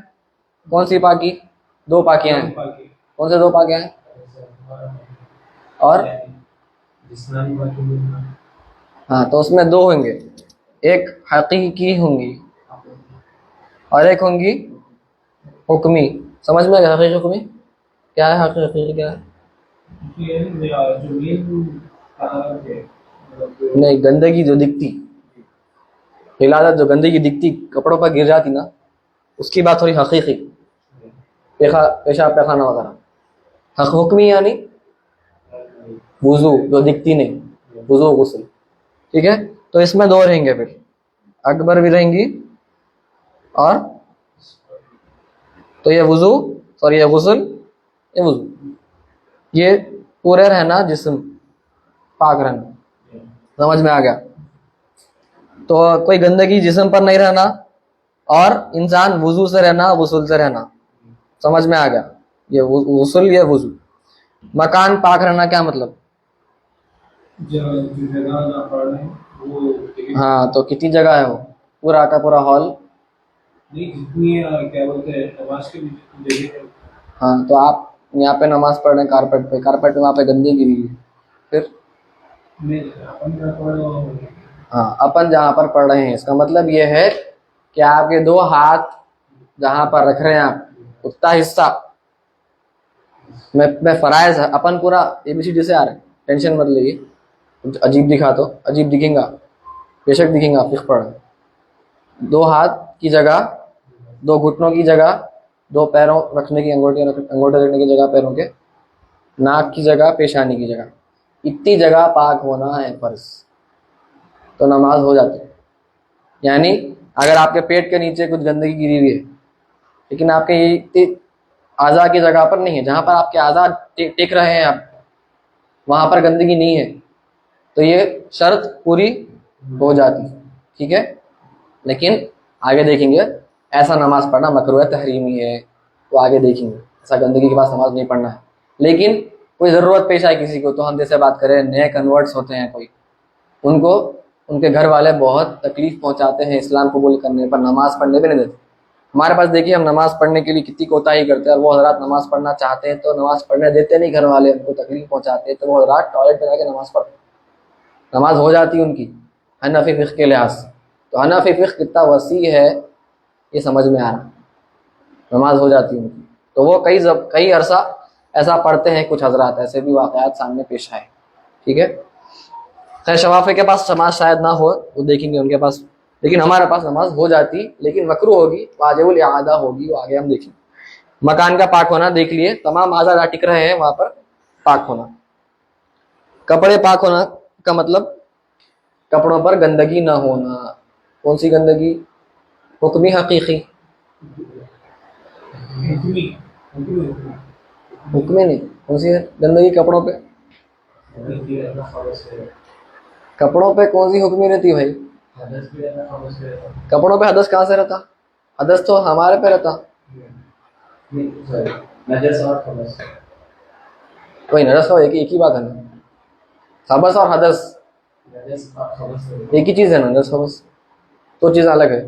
[SPEAKER 1] کون سی پاکی؟ 2 پاکیاں ہیں. کون سے 2 پاکیاں ہیں؟ اور ہاں, تو اس میں 2 ہوں گے, ایک حقیقی ہوں گی اور ایک ہوں گی حکمی. سمجھ میں آ گیا حقیقی حکمی کیا ہے؟ حقیقی کیا ہے؟ نہیں, گندگی جو دکھتی, غلازت جو گندگی دکھتی کپڑوں پر گر جاتی نا, اس کی بات تھوڑی حقیقی, پیشاب پیخانہ وغیرہ. حکمی یعنی وضو جو دکھتی نہیں, وضو غسل. ٹھیک ہے, تو اس میں 2 رہیں گے پھر, اکبر بھی رہیں گی, اور تو یہ وضو, سوری یہ غسل, یہ وضو, یہ پورے رہنا جسم, پاک رہنا. سمجھ میں آ گیا؟ تو کوئی گندگی جسم پر نہیں رہنا, اور انسان وضو سے رہنا, غسل سے رہنا. سمجھ میں آ گیا؟ یہ غسل, یہ وضو. مکان پاک رہنا کیا مطلب؟ ہاں, تو کتنی جگہ ہے وہ؟ پورا کا پورا ہال. ہاں, تو آپ یہاں پہ نماز پڑھ رہے ہیں کارپیٹ پہ, کارپیٹ میں وہاں پہ گندگی گری ہے, پھر ہاں, اپن جہاں پر پڑھ رہے ہیں, اس کا مطلب یہ ہے کہ آپ کے 2 ہاتھ جہاں پر رکھ رہے ہیں آپ, اتنا حصہ میں فرائض ہے. اپن پورا ABCD سے آ رہے ہیں, ٹینشن مت لیجیے. عجیب دکھا تو عجیب دکھیں گا, بے شک دکھیں گا, فقہ پڑھ. 2 ہاتھ کی جگہ, 2 گھٹنوں کی جگہ, 2 پیروں رکھنے کی, انگوٹے رکھنے کی جگہ پیروں کے, ناک کی جگہ, پیشانی کی جگہ, اتنی جگہ پاک ہونا ہے فرض, تو نماز ہو جاتی ہے. یعنی اگر آپ کے پیٹ کے نیچے کچھ گندگی گری ہوئی ہے, لیکن آپ کے یہ اعضاء کی جگہ پر نہیں ہے, جہاں پر آپ کے اعضاء ٹک رہے ہیں آپ, وہاں پر گندگی نہیں ہے, تو یہ شرط پوری ہو جاتی. ٹھیک ہے, لیکن آگے دیکھیں گے ایسا نماز پڑھنا مکروہ تحریمی ہے, تو آگے دیکھیں گے ایسا گندگی کے پاس نماز نہیں پڑھنا ہے. لیکن کوئی ضرورت پیش آئے کسی کو, تو ہم جیسے بات کریں, نئے کنورٹس ہوتے ہیں کوئی, ان کو ان کے گھر والے بہت تکلیف پہنچاتے ہیں اسلام قبول کرنے پر, نماز پڑھنے بھی نہیں دیتے. ہمارے پاس دیکھیے, ہم نماز پڑھنے کے لیے کتنی کوتاہی کرتے ہیں, اور وہ حضرات نماز پڑھنا چاہتے ہیں تو نماز پڑھنے دیتے نہیں, گھر والے ان کو تکلیف پہنچاتے ہیں, تو وہ حضرات ٹوائلٹ میں جا کے نماز پڑھتے, نماز ہو جاتی ان کی حنفی فقہ کے لحاظ سے. تو حنفی فقہ کتنا وسیع ہے یہ سمجھ میں آ رہا, نماز ہو جاتی ان کی. تو وہ کئی عرصہ ایسا پڑھتے ہیں, کچھ حضرات ایسے بھی واقعات سامنے پیش آئے. ٹھیک ہے, خیر شفافی کے پاس نماز شاید نہ ہو, وہ دیکھیں گے ان کے پاس, لیکن ہمارے پاس نماز ہو جاتی, لیکن مکروہ ہوگی, واجب الاعادہ ہوگی, وہ آگے ہم دیکھیں. مکان کا پاک ہونا دیکھ لیے, تمام اعضاء جہاں ٹک رہے ہیں وہاں پر پاک ہونا. کپڑے پاک ہونا کا مطلب کپڑوں پر گندگی نہ ہونا. کون سی گندگی؟ حکمی, حقیقی؟ حکمی نہیں, کون سی ہے گندگی کپڑوں پہ؟ کپڑوں پہ کون سی حکمی رہتی بھائی؟ کپڑوں پہ حدث کہاں سے رہتا؟ حدث تو ہمارے پہ رہتا. کوئی نجس کا ایک ہی بات ہے نا, خبث اور حدث ایک ہی چیز ہے نا. نجس خبث تو چیز الگ ہے.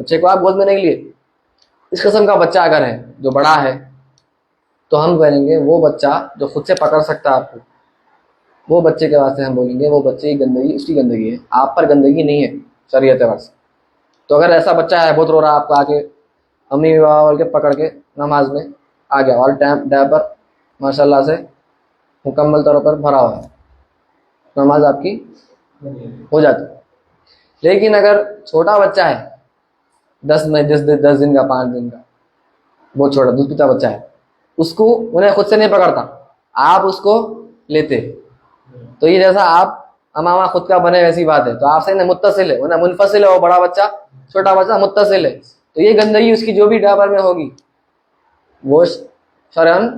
[SPEAKER 1] بچے کو آپ گود میں نہیں لیے. اس قسم کا بچہ اگر ہے جو بڑا ہے تو ہم کہیں گے وہ بچہ جو خود سے پکڑ سکتا ہے آپ کو, وہ بچے کے واسطے ہم بولیں گے وہ بچے کی گندگی اس کی گندگی ہے, آپ پر گندگی نہیں ہے شریعت اعتبار سے. تو اگر ایسا بچہ ہے بہت رو رہا آپ کو آ کے امی بابا بول کے پکڑ کے نماز میں آ گیا اور ڈائپر ماشاء اللہ سے مکمل طور پر بھرا ہوا ہے, نماز آپ کی ہو جاتی. لیکن اگر چھوٹا بچہ ہے 10 دن کا 5 دن کا, بہت چھوٹا دودھ پیتا بچہ ہے, اس کو انہیں خود سے نہیں پکڑتا, آپ اس کو لیتے, تو یہ جیسا آپ امامہ خود کا بنے ویسی بات ہے. تو آپ سے متصل ہے, انہیں منفصل ہے, وہ بڑا بچہ چھوٹا بچہ متصل ہے. تو یہ گندگی اس کی جو بھی ڈائپر میں ہوگی وہ شرعاً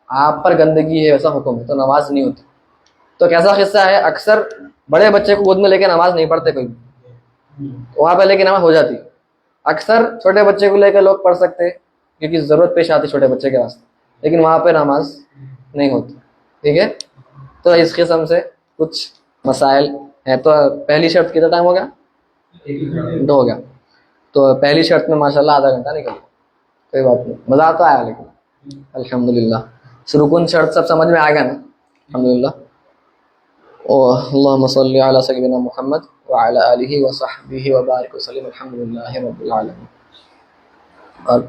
[SPEAKER 1] آپ پر گندگی ہے, ویسا حکم ہے, تو نماز نہیں ہوتی. تو کیسا قصہ ہے, اکثر بڑے بچے کو گود میں لے کے نماز نہیں پڑھتے کوئی, وہاں پہ لے کے نماز ہو جاتی. اکثر چھوٹے بچے کو لے کے لوگ پڑھ سکتے کیونکہ ضرورت پیش آتی چھوٹے بچے کے واسطے, لیکن وہاں پہ نماز نہیں ہوتی. ٹھیک ہے, تو اس قسم سے کچھ مسائل ہیں. تو پہلی شرط کتنا ٹائم ہو گیا؟ 2 ہو گیا. تو پہلی شرط میں ماشاءاللہ آدھا گھنٹہ نکل گیا, کوئی بات نہیں, مزہ تو آیا لیکن الحمدللہ. رکن شرط سب سمجھ میں آ گیا نا الحمدللہ. اللہم صلی علی سیدنا محمد وعلی آلہ وصحبہ وبارک وسلم. الحمدللہ رب العالمین. اور